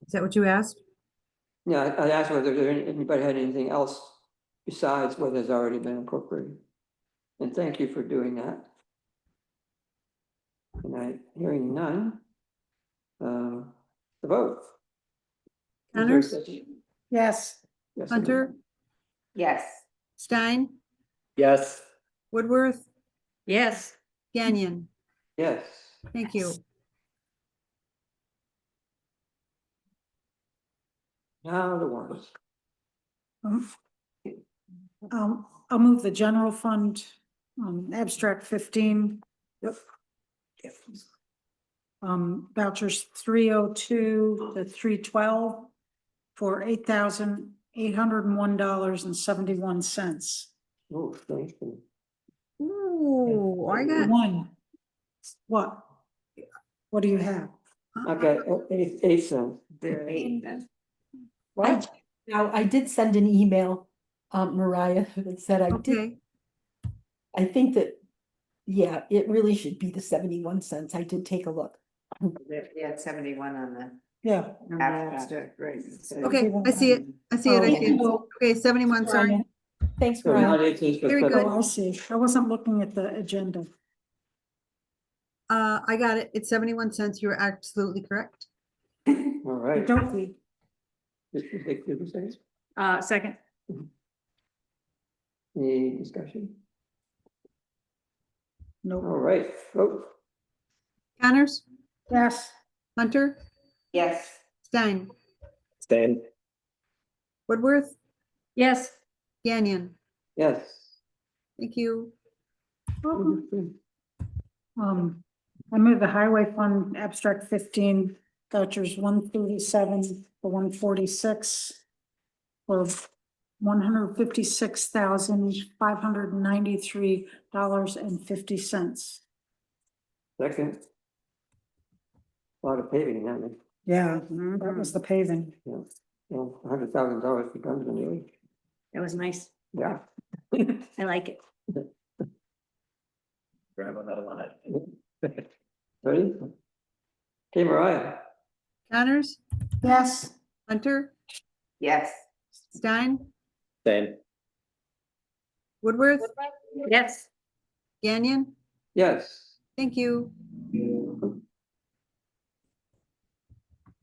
Is that what you asked?
Yeah, I asked whether anybody had anything else besides what has already been incorporated. And thank you for doing that. And hearing none. The vote.
Connors?
Yes,
Yes or no?
Hunter,
Yes.
Stein,
Yes.
Woodworth,
Yes.
Gagnon.
Yes.
Thank you.
Now the warrants.
I'll move the general fund, abstract 15. Yep. Vouchers 302 to 312 for $8,801.71.
Oh, thank you.
Ooh, I got,
One. What? What do you have?
I've got 8 cents.
They're eight then.
What?
Now, I did send an email, Mariah, that said I did,
okay,
I think that, yeah, it really should be the 71 cents. I did take a look.
Yeah, 71 on the
Yeah.
abstract, right.
okay, I see it. I see it, I see it.
Oh,
Okay, 71
sorry.
cents.
Thanks,
So not
Mariah.
8 cents, but
Very
seven.
good.
Oh, I see. I wasn't looking at the agenda.
I got it. It's 71 cents. You're absolutely correct.
All right.
Don't we?
Second.
Any discussion?
No.
All right, vote.
Connors,
Yes.
Hunter,
Yes.
Stein,
Stan.
Woodworth,
Yes.
Gagnon.
Yes.
Thank you.
I move the highway fund abstract 15 vouchers 137 to 146 for $156,593.50.
Second. A lot of paving, that means,
Yeah, that was the paving.
$100,000 becomes a new,
That was nice.
yeah.
I like it.
Grab another line.
Ready? Okay, Mariah.
Connors,
Yes.
Hunter,
Yes.
Stein,
Stan.
Woodworth,
Yes.
Gagnon.
Yes.
Thank you.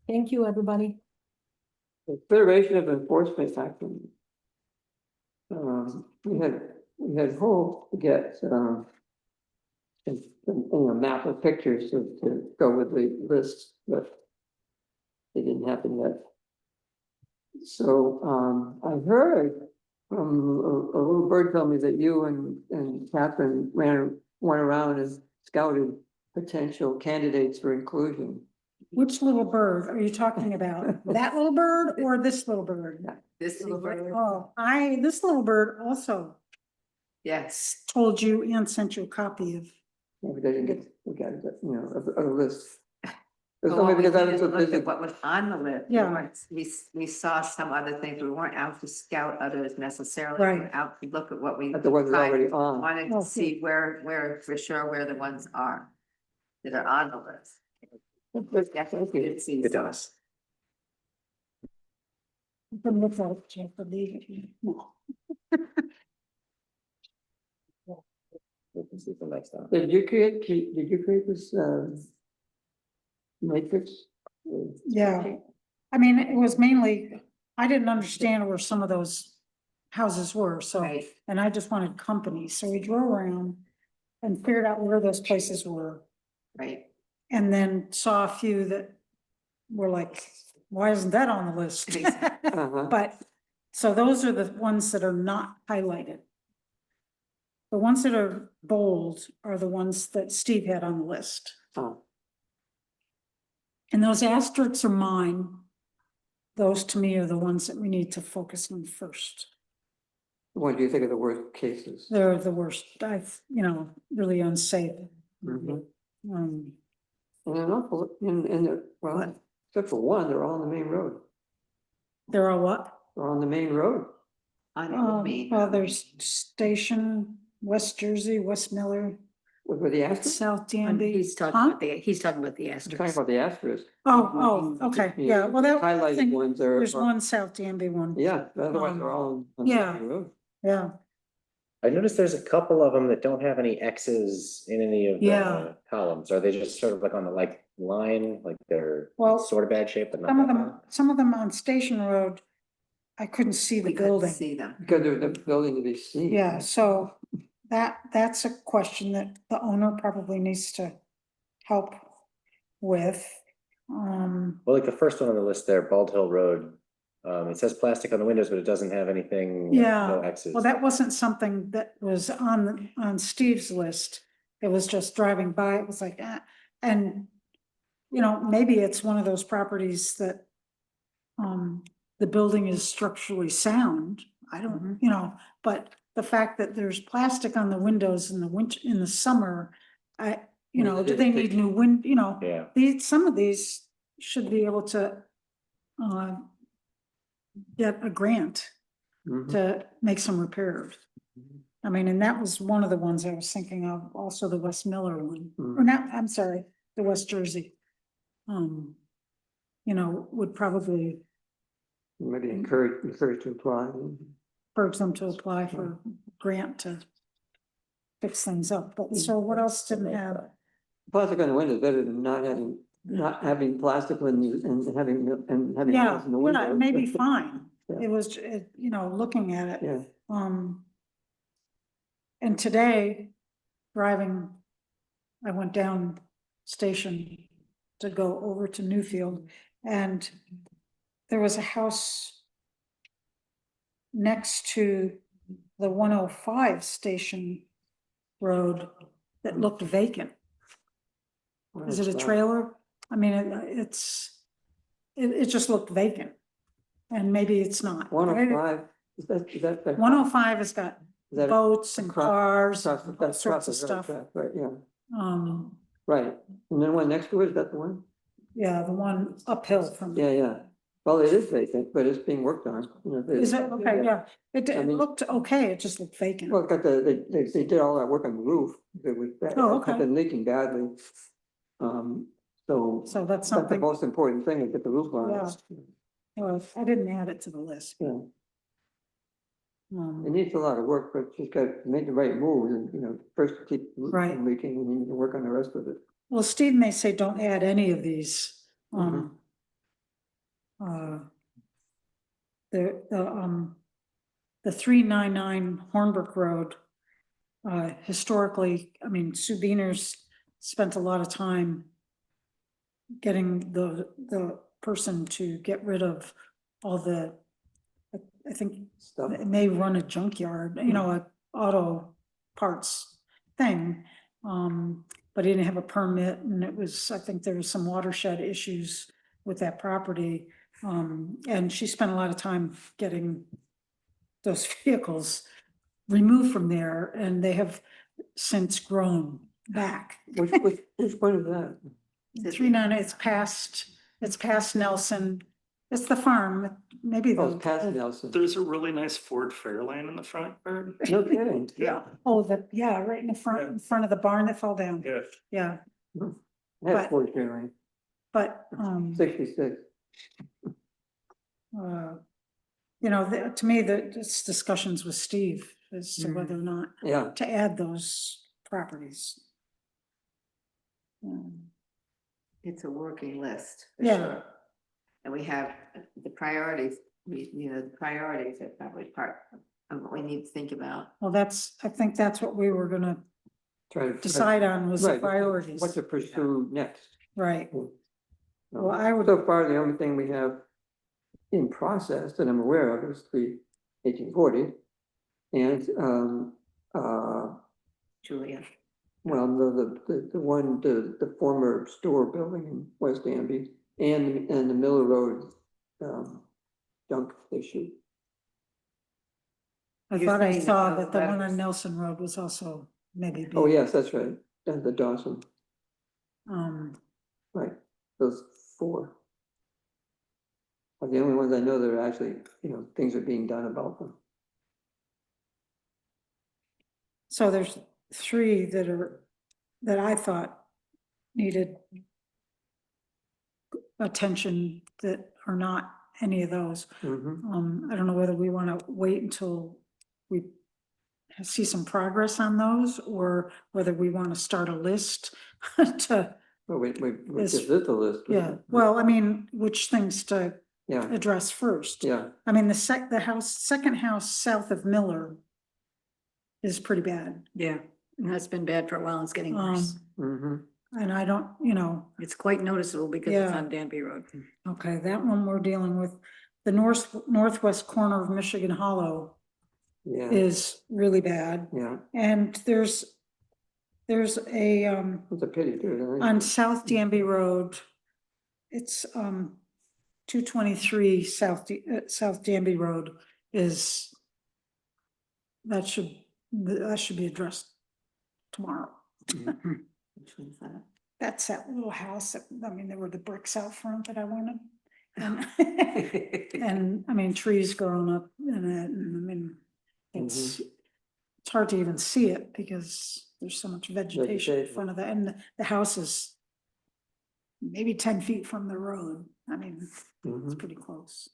Thank you, everybody.
Consideration of enforcement action. We had hoped to get, a map of pictures to go with the list, but it didn't happen yet. So, I heard from a little bird told me that you and Catherine went around and scouted potential candidates for inclusion.
Which little bird are you talking about? That little bird or this little bird?
This little bird.
Oh, this little bird also
Yes.
told you and sent you a copy of.
Yeah, but I didn't get, we got it, of a list. It's
Well,
only
we
because I was
didn't
so
look at
busy.
what was on the list.
Yeah.
We saw some other things. We weren't out to scout others necessarily. We
Right.
were out to look at what we.
At the ones that are already
find.
on.
Wanted
Oh,
to see where for sure where the ones are that are on the list. Definitely did see
It
some.
does.
You can look at it, Jeff, believe it. No.
We can see the next time.
Did you create this, matrix?
Yeah, I mean, it was mainly I didn't understand where some of those houses were, so,
Right.
and I just wanted company, so we drove around and figured out where those places were,
Right.
and then saw a few that were like, why isn't that on the list?
Uh-huh.
But, so those are the ones that are not highlighted. The ones that are bold are the ones that Steve had on the list.
Oh,
And those asterisks are mine. Those to me are the ones that we need to focus on first.
what do you think of the worst cases?
They're the worst. I've, really unsafe.
Mhm.
Um,
And an awful, in the, well, except for one, they're all on the main road.
They're all what?
They're on the main road.
Well, there's Station, West Jersey, West Miller,
Where the asterisk?
South Danby.
He's talking
Huh?
about he's talking about the
I'm talking
asterisk.
about the asterisk.
Oh, okay, yeah, well, that, I
Highlighted
think
ones are.
there's one South Danby one.
Yeah, otherwise they're all on the
yeah.
main road.
Yeah,
I noticed there's a couple of them that don't have any X's in any of
Yeah.
the columns. Are they just sort of like on the line, like they're
Well,
sort of bad shape, but not
some of
that
them,
bad?
some of them on Station Road, I couldn't see the
We couldn't
building.
see them.
Because they're the building to be seen.
Yeah, so that's a question that the owner probably needs to help with.
Well, like the first one on the list there, Bald Hill Road, it says plastic on the windows, but it doesn't have anything, no
Yeah,
X's.
well, that wasn't something that was on Steve's list. It was just driving by, it was like, and, maybe it's one of those properties that the building is structurally sound. I don't, but the fact that there's plastic on the windows in the winter, in the summer, do they need new
Yeah.
some of these should be able to get a grant
Mhm.
to make some repairs. I mean, and that was one of the ones I was thinking of, also the West Miller one, or not, I'm sorry, the West Jersey. Would probably
Maybe encourage to apply.
urge them to apply for grant to fix things up, but so what else didn't have?
Plastic on the window is better than not having plastic when you, and having
Yeah,
holes in the window.
it may be fine,
Yeah.
it was, looking at it.
Yeah,
And today, driving, I went down Station to go over to Newfield, and there was a house next to the 105 Station Road that looked vacant.
What
Is it a
that?
trailer? I mean, it just looked vacant, and maybe it's not.
105, is that?
105 has got
Is that
boats and
across-
cars,
across-
and all
that's across
sorts of
the railroad
stuff.
track, Right, yeah,
Right,
and then one next to it, is that the one?
yeah, the one uphill from.
Yeah. Well, it is vacant, but it's being worked on.
Is it? Okay, yeah, it
I mean-
looked okay, it just looked vacant.
Well, it got they did all that work on the roof. It was,
Oh,
it had
okay.
been leaking badly. So
So that's
that's the
something,
most important thing, is get the roof on.
Yeah. well, I didn't add it to the list.
Yeah, it
Um,
needs a lot of work, but you got to make the right moves and, first keep the roof
Right.
from leaking, and then you can work on the rest of it.
Well, Steve may say, don't add any of these.
Mhm.
The 399 Hornbrook Road, historically, I mean, Sue Beaners spent a lot of time getting the person to get rid of all the, I think
Stuff.
it may run a junkyard, a auto parts thing. But he didn't have a permit, and it was, I think there was some watershed issues with that property. And she spent a lot of time getting those vehicles removed from there, and they have since grown back.
Which one is that?
399, it's past Nelson, it's the farm, maybe
Oh,
the.
it's past Nelson.
There's a really nice Ford Fairlane in the front yard.
No kidding.
Yeah.
Oh, right in the front, in front of the barn that fell down,
Yeah.
yeah,
That's
But-
49,
but,
66.
to me, it's discussions with Steve as to whether or not
Yeah,
to add those properties.
It's a working list. for
Yeah.
sure. And we have the priorities the priorities are probably part of what we need to think about.
Well, I think that's what we were gonna
Try to
decide on was the
Right,
priorities.
what to pursue next.
Right.
No.
Well, I would,
So far, the only thing we have in process that I'm aware of is the 1840. And,
Julia.
well, the former store building in West Danby and the Miller Road, dunk issue.
I
You're
thought I
saying that
saw
those
that the one on
letters-
Nelson Road was also maybe.
Oh,
being,
yes, that's right. And the Dawson, right, those 4. Are the only ones I know that are actually, things are being done about them.
So there's 3 that I thought needed attention that are not any of those.
Mhm.
I don't know whether we want to wait until we see some progress on those or whether we want to start a list to,
Well, we
Is-
just did the list.
yeah, well, I mean, which things to
Yeah,
address first.
yeah,
I mean, second house south of Miller is pretty bad.
Yeah, and that's been bad for a while. It's getting worse.
mm-hmm,
And I don't,
It's quite noticeable because it's
Yeah.
on Danby Road.
okay, that one we're dealing with. The northwest corner of Michigan Hollow
yeah,
is really bad.
yeah,
And there's a,
it's a pity, too, isn't it?
on South Danby Road, it's, 223 South Danby Road is, that should be addressed tomorrow.
Which one's that?
That's that little house that, I mean, there were the bricks out front that I wanted. And, and I mean, trees growing up in it, and I mean, it's hard to even see it because there's so much vegetation in
Vegetation.
front of that, and the house is maybe 10 feet from the road. I mean, it's
Mhm.
pretty close.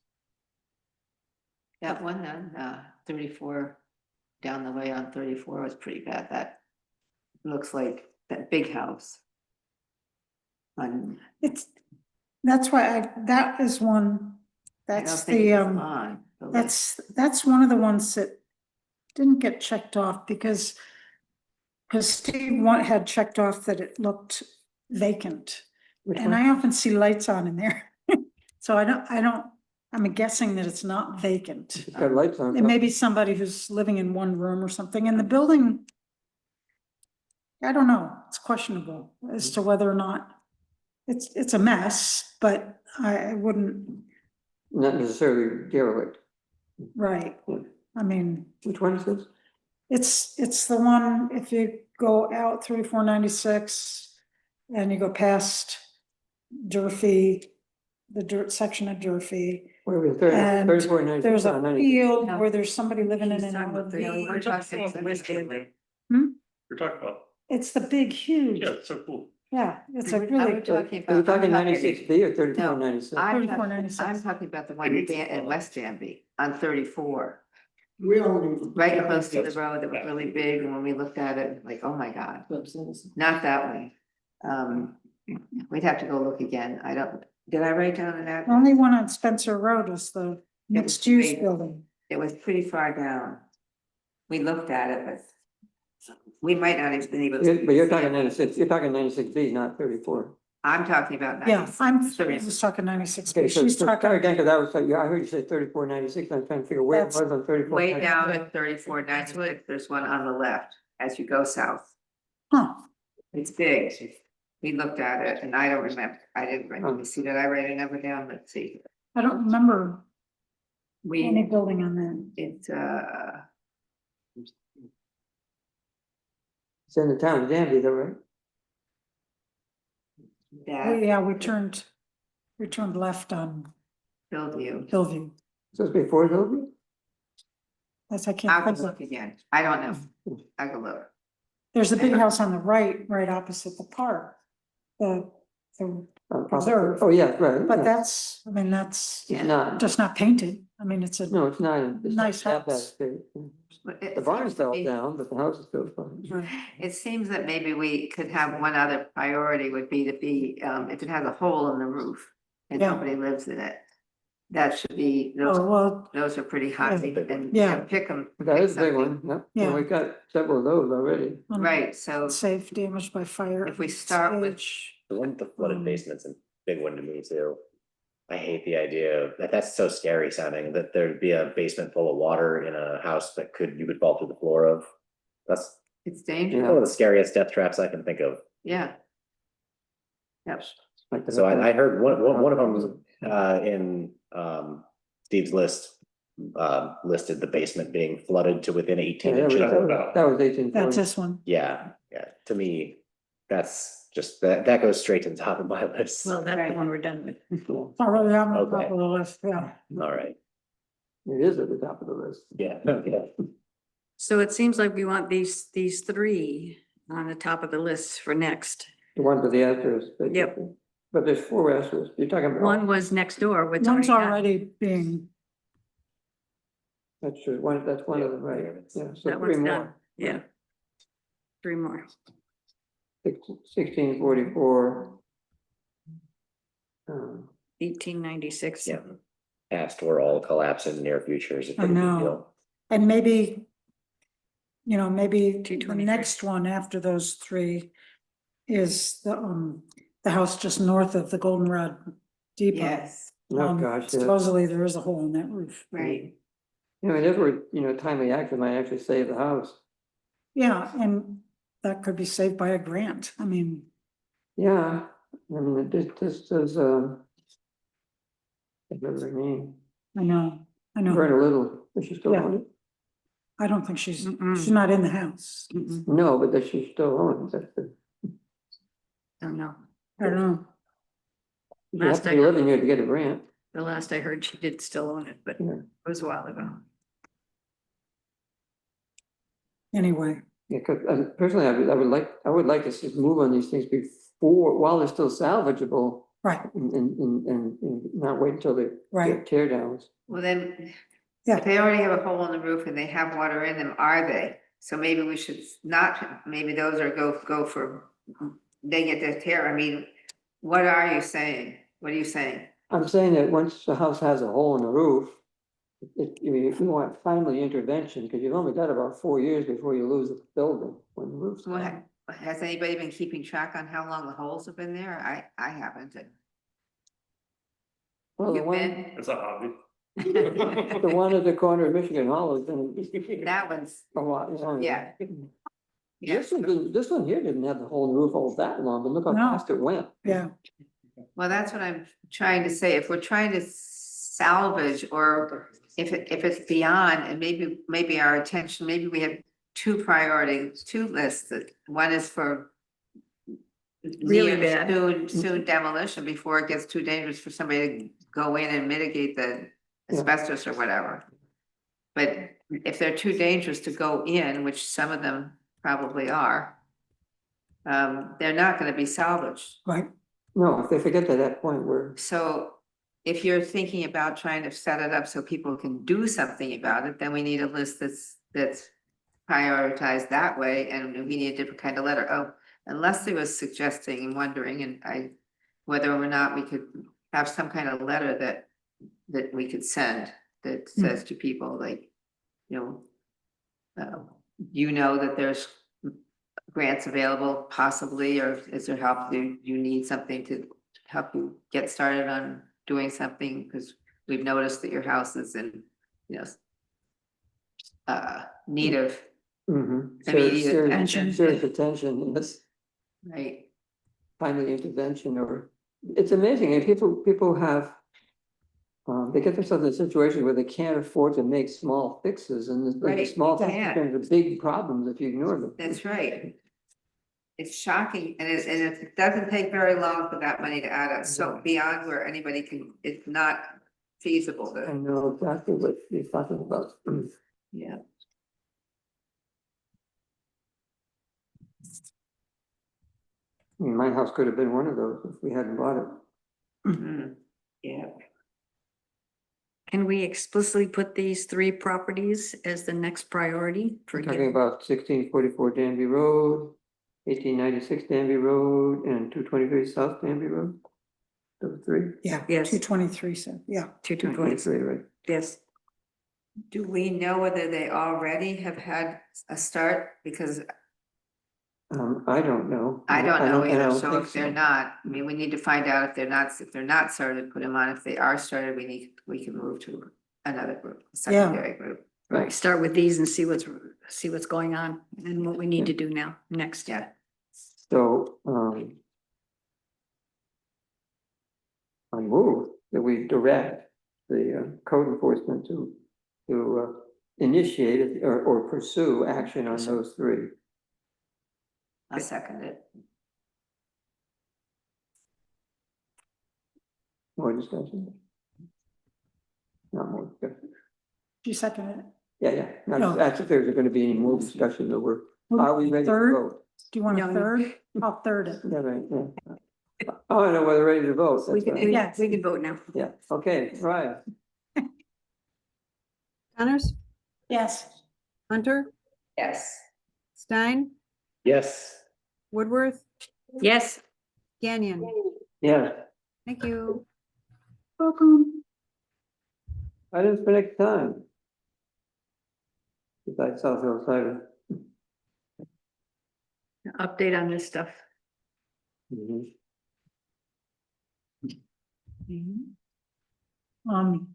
That one on 34, down the way on 34 was pretty bad. That looks like that big house. On,
That's why that is one,
I don't
that's
think
the,
it was on the list.
that's one of the ones that didn't get checked off because Steve had checked off that it looked vacant.
Which
And
one?
I often see lights on in there. So I'm guessing that it's not vacant.
It's got lights on.
It may be somebody who's living in one room or something, and the building, I don't know, it's questionable as to whether or not it's a mess, but I wouldn't,
Not necessarily derelict.
right.
Yeah.
I mean,
Which one is this?
it's the one, if you go out 3496 and you go past Durfee, the dirt section of Durfee,
Where are we,
And
34,
there's a
90?
field
No.
where there's somebody living in
He's
an
talking about the-
RV.
We're talking about West Danby.
You're talking about,
It's the big, huge,
it's so cool.
yeah, it's a
I'm
really,
talking
Are you
about.
talking
I'm
96B or 34,
No,
96?
I'm
3496.
I'm talking about the one in West Danby on 34.
We only.
Right close to the road that was really big, and when we looked at it, like, oh my God, not that way. We'd have to go look again. Did I write down that?
the only one on Spencer Road is the mixed use
big.
building.
It was pretty far down. We looked at it, but we might not have been able to.
But you're talking 96, you're talking 96B, not 34.
I'm talking about.
Yeah, I
96.
was talking 96,
Okay,
but
so
she's
start
talking,
again, because I was, I heard you say 34, 96, I'm trying to figure where it was
That's
on 34.
Way down at 34, 96, there's one on the left as you go south.
huh,
It's big. We looked at it and I don't remember. I didn't really see that. I write a number down. Let's see.
I don't remember any
We,
building on that.
it's
It's in the town of Danby, though, right?
that
Yeah, we turned left on
Hillview.
Hillview.
So it's before Hillview?
That's, I
I'll
can't
have
think
to
of,
look again. I don't know. I can look.
there's a big house on the right opposite the park. The Reserve.
Oh, yeah, right.
But
yeah.
that's, I mean, that's
It's not,
just not painted. I mean, it's a,
no, it's not. It's not
Nice
that bad
house.
shape.
But
The
it
barn
seems to
fell
be-
down, but the house is still fine.
It seems that maybe we could have one other priority would be if it has a hole in the roof and
Yeah.
nobody lives in it. That should be, those,
Oh, well,
those are pretty high and
Yeah.
pick them.
That is a big one, yeah.
Yeah.
Well, we got several of those already.
Right, so
safe damage by fire.
if we start with,
stage.
The one with the flooded
Um,
basement's a big one to me too. I hate the idea of that. That's so scary sounding that there'd be a basement full of water in a house that you could fall through the floor of. That's
it's dangerous,
one of the scariest death traps I can think of.
yeah. Yep.
Like the-
So I heard one of them was in Steve's list listed the basement being flooded to within 18
Yeah,
inches.
that was 1840.
That's this one.
Yeah, to me, that's just that goes straight to the top of my list.
Well, that's the one we're done with.
It's already on the top
Okay.
of the list, yeah.
All right,
It is at the top of the list.
yeah, okay.
So it seems like we want these three on the top of the list for next.
The one with the asterisks.
Yep.
But there's 4 asterisks. You're talking about.
One was next door, which.
One's already being,
That's true. That's one of them, right? Yeah, so
That
3
one's done,
more.
yeah. 3 more.
1644.
1896.
Yeah. Past we're all collapsing in near future is a
I
pretty big
know.
deal.
and maybe, maybe the
223.
next one after those three is the house just north of the Goldenrod Depot.
Yes,
Oh, gosh, yeah.
Supposedly there is a hole in that roof.
right.
Whenever, timely action might actually save the house.
Yeah, and that could be saved by a grant. I mean,
Yeah, I mean, this does, I remember her name,
I know.
Verna Little, is she still
Yeah.
on it?
I don't think she's
Mm-mm.
not in the house.
Mm-mm.
No, but does she still own it? That's the,
Don't know.
I don't know.
you have
Last
to
I
be
heard,
living here to get a grant.
the last I heard, she did still own it, but it
Yeah.
was a while ago.
Anyway,
Yeah, cause personally, I would like to see us move on these things before, while they're still salvageable.
right,
And not wait until they
right.
get tear downs.
Well, then,
Yeah.
if they already have a hole in the roof and they have water in them, are they? So maybe we should not, maybe those are go for, they get their tear. I mean, what are you saying? What are you saying?
I'm saying that once the house has a hole in the roof, if you want timely intervention, because you've only got about 4 years before you lose the building when the roof's
What,
gone.
has anybody been keeping track on how long the holes have been there? I haven't.
Well, the
You've
one,
been?
It's a hobby.
the one at the corner of Michigan Hall has been
That one's,
a lot longer.
yeah.
This one here didn't have the hole in the roof all that long, but look how
No.
fast it went.
Yeah,
Well, that's what I'm trying to say. If we're trying to salvage, or if it's beyond, and maybe our attention, maybe we have two priorities, two lists. One is for
Really
near
bad.
soon demolition before it gets too dangerous for somebody to go in and mitigate the
Yeah.
asbestos or whatever. But if they're too dangerous to go in, which some of them probably are, they're not gonna be salvaged.
right.
No, if they forget to that point where,
So if you're thinking about trying to set it up so people can do something about it, then we need a list that's prioritized that way, and we need a different kind of letter. Oh, and Leslie was suggesting and wondering, and whether or not we could have some kind of letter that we could send that says to people like, that there's grants available possibly, or is there help, do you need something to help you get started on doing something? Because we've noticed that your house is in, need of, Immediate attention.
serious attention, and this
right?
timely intervention, or, it's amazing, and people have, they get themselves in a situation where they can't afford to make small fixes, and the
Right,
small
you
fixes
can't.
turn into big problems if you ignore them.
That's right. It's shocking, and it doesn't take very long for that money to add up, so beyond where anybody can, it's not feasible
I
to,
know exactly what you're talking about.
yeah.
I mean, my house could have been one of those if we hadn't bought it.
Mhm. Yeah,
Can we explicitly put these 3 properties as the next priority for
We're talking
getting?
about 1644 Danby Road, 1896 Danby Road, and 223 South Danby Road. those three?
Yeah.
Yes.
223, so, yeah.
223,
Right.
yes.
Do we know whether they already have had a start? Because
I don't know.
I don't know
and I
either,
don't
so
think
if they're not, I mean, we need to find out if they're not started, put them on. If they are started, we can move to another group, a secondary group.
Right, start with these and see what's going on and what we need to do now, next.
Yeah.
So, I move that we direct the code enforcement to initiate it or pursue action on those three.
I'll second it.
More discussion? Not more discussion.
You second it?
Yeah.
No.
That's if there's gonna be any more discussion that are we ready to
Third?
vote?
Do you want
No,
a
no.
third? I'll third it.
Yeah, right, yeah. Oh, I know, whether ready to vote.
We
that's
can,
right.
Yes.
we can vote now.
Yeah, okay, right.
Connors,
Yes.
Hunter,
Yes.
Stein,
Yes.
Woodworth,
Yes,
Gagnon.
Yeah,
Thank you.
Welcome.
items for next time. Besides South Hill Cider.
update on this stuff.
Mhm.
Um,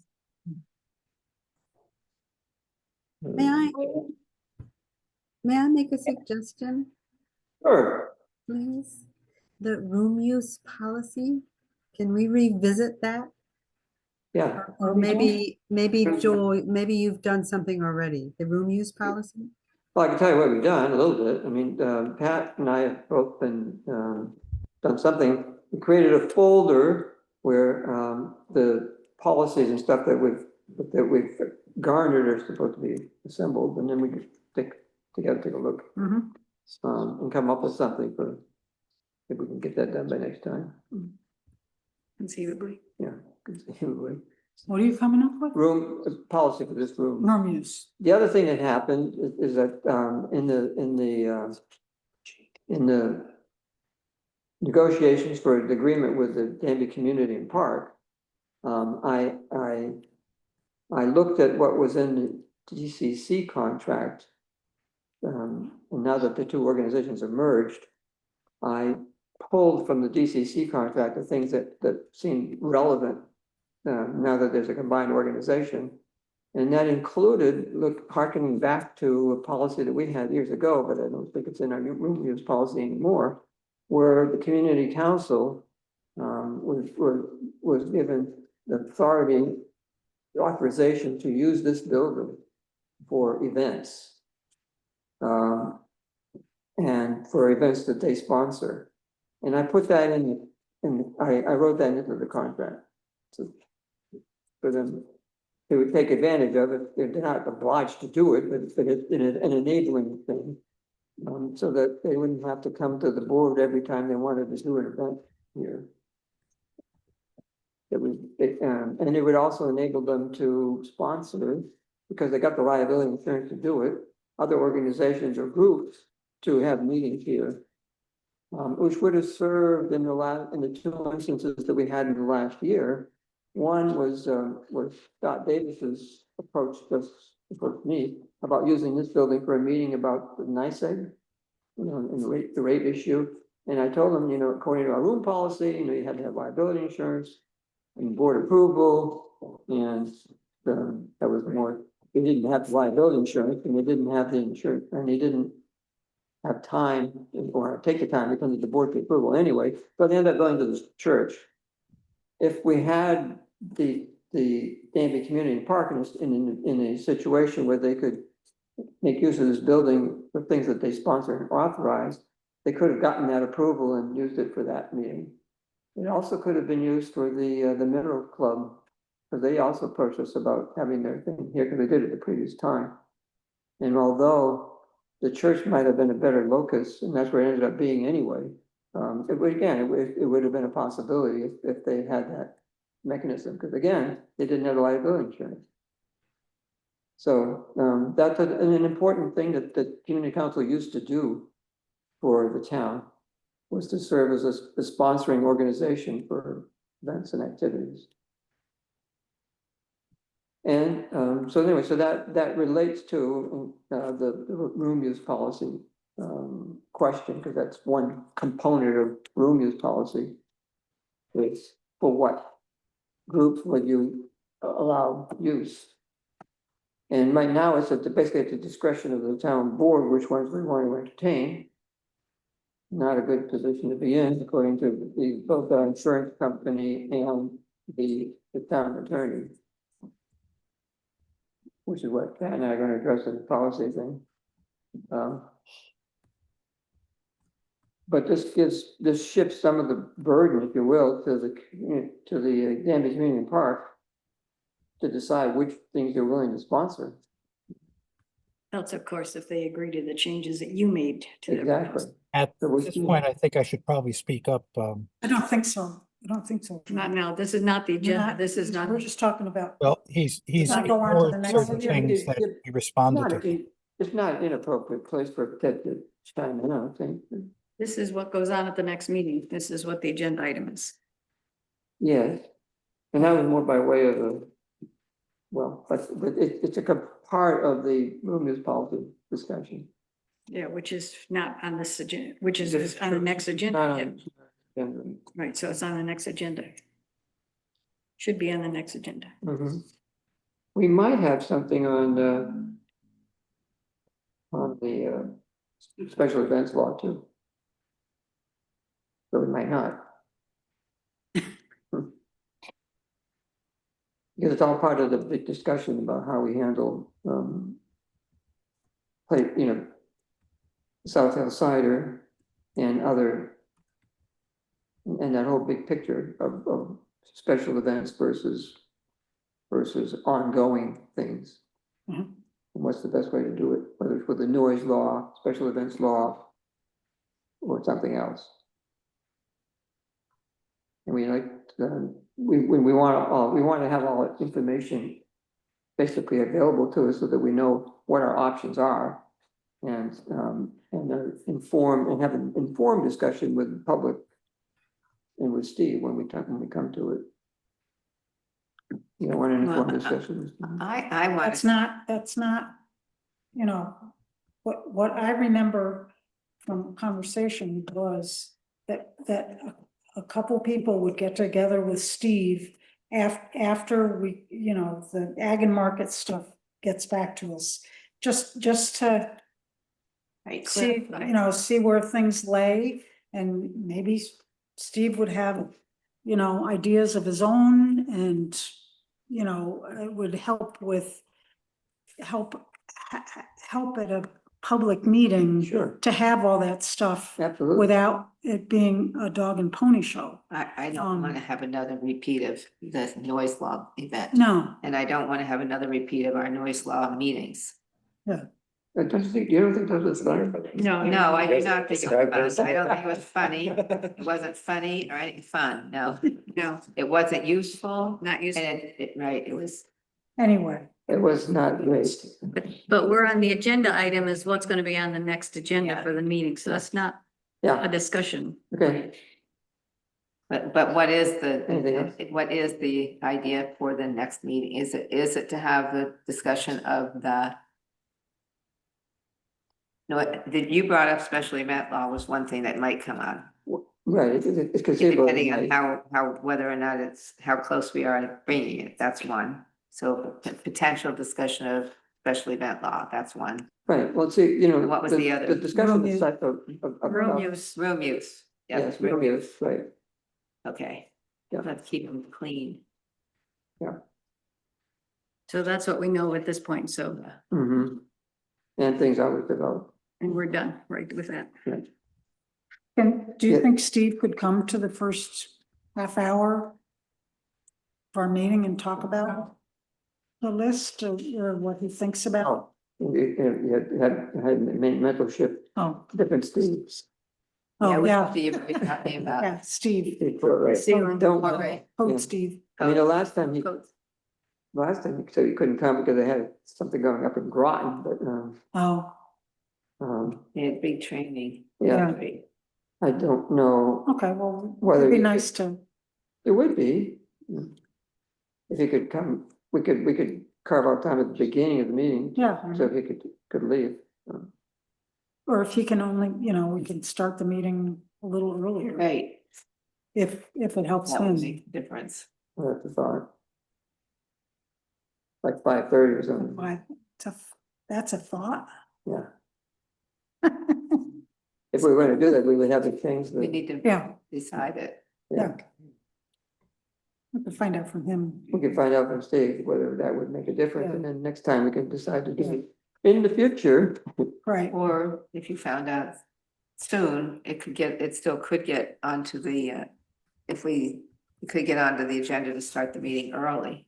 May I make a suggestion,
Sure.
please? The room use policy, can we revisit that?
Yeah,
Or maybe Joel, maybe you've done something already, the room use policy?
well, I can tell you what we've done a little bit. I mean, Pat and I have both been, done something. We created a folder where, the policies and stuff that we've garnered are supposed to be assembled, and then we could take a look.
Mhm.
And come up with something for, if we can get that done by next time.
Conceivably.
Yeah, conceivably.
what are you coming up with?
Room, policy for this room.
Room use.
The other thing that happened is that, in the negotiations for an agreement with the Danby Community and Park, I looked at what was in the DCC contract. And now that the two organizations are merged, I pulled from the DCC contract the things that seemed relevant, now that there's a combined organization. And that included, harkening back to a policy that we had years ago, but I don't think it's in our new room use policy anymore, where the community council was given the authority, the authorization to use this building for events. And for events that they sponsor. And I put that I wrote that into the contract. So for them, they would take advantage of it. They're not obliged to do it, but it's an enabling thing. So that they wouldn't have to come to the board every time they wanted to do an event here. And it would also enable them to sponsor, because they got the liability insurance to do it, other organizations or groups to have meetings here. Which would have served in the two instances that we had in the last year. One was Scott Davis's approach me about using this building for a meeting about the NICEAG, and the rate issue. And I told them, according to our room policy, you had to have liability insurance and board approval, and that was more. They didn't have liability insurance, and they didn't have the insurance, and they didn't have time or take the time to come to the board for approval anyway, but they ended up going to the church. If we had the Danby Community Park in a situation where they could make use of this building for things that they sponsor and authorize, they could have gotten that approval and used it for that meeting. It also could have been used for the Mineral Club, because they also approached us about having their thing here, because they did it the previous time. And although the church might have been a better locus, and that's where it ended up being anyway. It would have been a possibility if they had that mechanism, because again, they didn't have the liability insurance. So that's an important thing that the community council used to do for the town, was to serve as a sponsoring organization for events and activities. And so anyway, so that relates to the room use policy question, because that's one component of room use policy. Is for what groups would you allow use? And right now it's basically at the discretion of the town board, which ones we want to entertain. Not a good position to be in, according to both our insurance company and the town attorney. Which is what Pat and I are going to address in the policy thing. But this shifts some of the burden, if you will, to the Danby Community Park to decide which things they're willing to sponsor.
That's of course, if they agree to the changes that you made to the.
Exactly.
At this point, I think I should probably speak up.
I don't think so. I don't think so.
Not now, this is not the
We're
agenda,
not-
this is not.
We're just talking about,
Well, he's
not go on to the
ignored
next
certain
one.
things that he responded to.
It's not an inappropriate place for Ted to chime in, I don't think.
This is what goes on at the next meeting. This is what the agenda item is.
Yes, and that was more by way of a, well, but it's a part of the room use policy discussion.
Yeah, which is not on this agenda, which is
Just-
on the next
Not
agenda.
on-
Yeah. Right, so it's on the next agenda. Should be on the next agenda.
Mhm. We might have something on the special events law too. But we might not. Because it's all part of the big discussion about how we handle South Hill Cider and other, and that whole big picture of special events versus ongoing things.
Mhm.
And what's the best way to do it, whether it's with the noise law, special events law, or something else. And we we want to have all that information basically available to us so that we know what our options are. And have an informed discussion with the public and with Steve when we come to it. You don't want an informed discussion?
I want.
that's not, you know, what I remember from conversation was that a couple people would get together with Steve after we, you know, the ag and market stuff gets back to us, just to see, you know, see where things lay, and maybe Steve would have, you know, ideas of his own, and, you know, it would help at a public meeting
Sure,
to have all that stuff
absolutely.
without it being a dog and pony show.
I don't want to have another repeat of the noise law event.
No,
And I don't want to have another repeat of our noise law meetings.
Don't you think, you don't think that was fun?
No,
No, I do not think it was fun. I don't think it was funny. It wasn't funny or anything fun. No,
no,
it wasn't useful.
not used.
And it was.
anyway.
It was not great.
But we're on the agenda item is what's gonna be on the next agenda
Yeah.
for the meeting, so that's not a
Yeah,
discussion.
okay.
But what is
Anything else?
what is the idea for the next meeting? Is it to have the discussion of the? No, you brought up special event law was one thing that might come on,
Right, it's conceivable.
depending on how, whether or not how close we are to bringing it, that's one. So potential discussion of special event law, that's one.
Right, well, see, you know.
And what was the other?
The discussion
Room
is
use.
type of.
Room use,
Room use. Yeah,
Yes, room use, right.
okay.
Yeah.
Let's keep them clean.
so that's what we know at this point, so,
Mm-hmm. And things always develop.
and we're done, right, with that.
And do you
Yeah.
think Steve could come to the first half hour of our meeting and talk about the list or what he thinks about?
You had mental shift,
Oh,
different Steves.
oh,
we
yeah,
Steve, we're talking about.
yeah, Steve,
Right.
Ceiling.
Don't,
All right.
code
Yeah.
Steve.
I mean, the last time he
Codes.
said he couldn't come because they had something going up in Groton, but,
Oh,
They had big training.
yeah,
Right.
I don't know
okay, well,
whether.
it'd be
you
nice
could-
to,
There would be. If he could come, we could carve out time at the beginning of the meeting,
Yeah,
so he could leave.
or if he can only, we can start the meeting a little earlier,
Right,
if it helps
that would
him.
make a difference.
That's the thought. Like 5:30 or something,
Why, that's a thought.
yeah. If we were gonna do that, we would have to change
We
the,
need to
Yeah,
decide it.
yeah.
we can find out from him.
We can find out from Steve whether that would make a difference, and then next time we can decide to do it. In the future,
Right,
Or if you found out soon, it still could get onto the, if we could get onto the agenda to start the meeting early.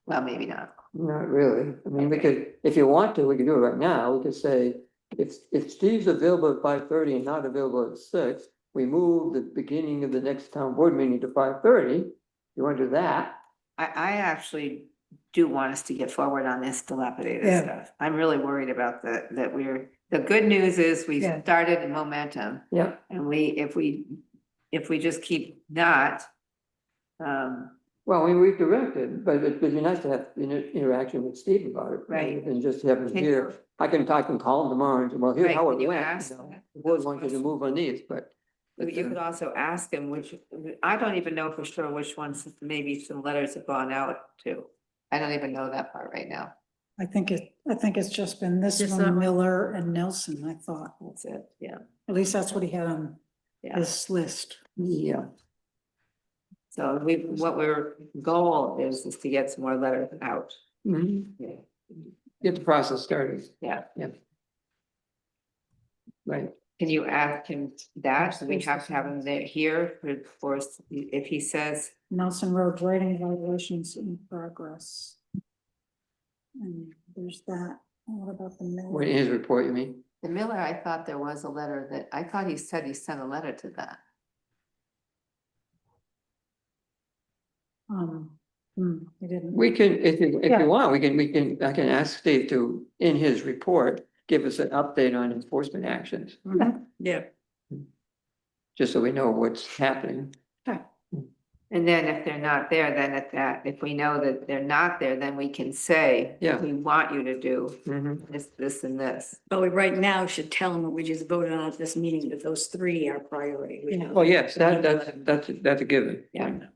Well, maybe not.
not really. I mean, we could, if you want to, we could do it right now. We could say, if Steve's available at 5:30 and not available at 6, we move the beginning of the next town board meeting to 5:30. You want to do that?
I actually do want us to get forward on this dilapidated
Yeah.
stuff. I'm really worried about the good news is we
Yeah.
started in momentum.
Yeah.
And if we just keep not,
Well, we've directed, but it'd be nice to have interaction with Steve about it.
Right.
rather than just have him
Can
here. I can call him tomorrow and say, well, here's
Right,
how
can
it
you
went.
ask
you know.
that?
The board wants you to move on these, but.
you could also ask him which, I don't even know for sure which ones maybe some letters have gone out to. I don't even know that part right now.
I think it's just been this
Just that
one,
one.
Miller and Nelson, I thought.
That's it, yeah.
At least that's what he had on
Yeah.
his list.
Yeah.
So what our goal is to get some more letters out.
Mhm.
Yeah.
Get the process started.
Yeah.
Right.
Can you ask him that? Do we have to have him there here for if he says,
Nelson Road writing violations in progress. And there's that. What about the
What,
Miller?
in his report, you mean?
the Miller, I thought there was a letter that, I thought he said he sent a letter to that.
He didn't.
We can, if
Yeah.
you want, I can ask Steve to, in his report, give us an update on enforcement actions,
Yeah.
just so we know what's happening.
And then if they're not there, then if we know that they're not there, then we can say,
Yeah.
we want you to do
Mhm.
this and this.
But we right now should tell them what we just voted on at this meeting, that those three are priority. We have-
Oh, yes, that's a given.
Yeah.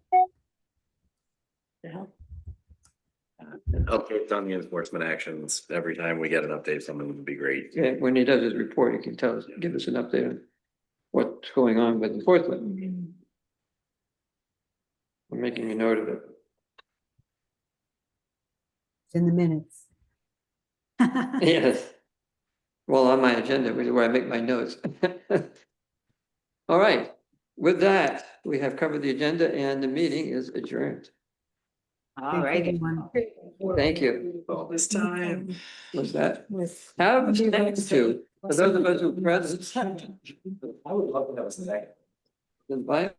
The hell?
Updates on the enforcement actions, every time we get an update, someone would be great.
Yeah, when he does his report, he can tell us, give us an update on what's going on with enforcement. I'm making a note of it.
It's in the minutes.
Yes. Well, on my agenda, which is where I make my notes. All right, with that, we have covered the agenda and the meeting is adjourned.
All
Thanks,
right.
everyone.
Thank you.
This time.
Was that?
With.
Have thanks to, for those of us who present.
I would love to have a second.
Invite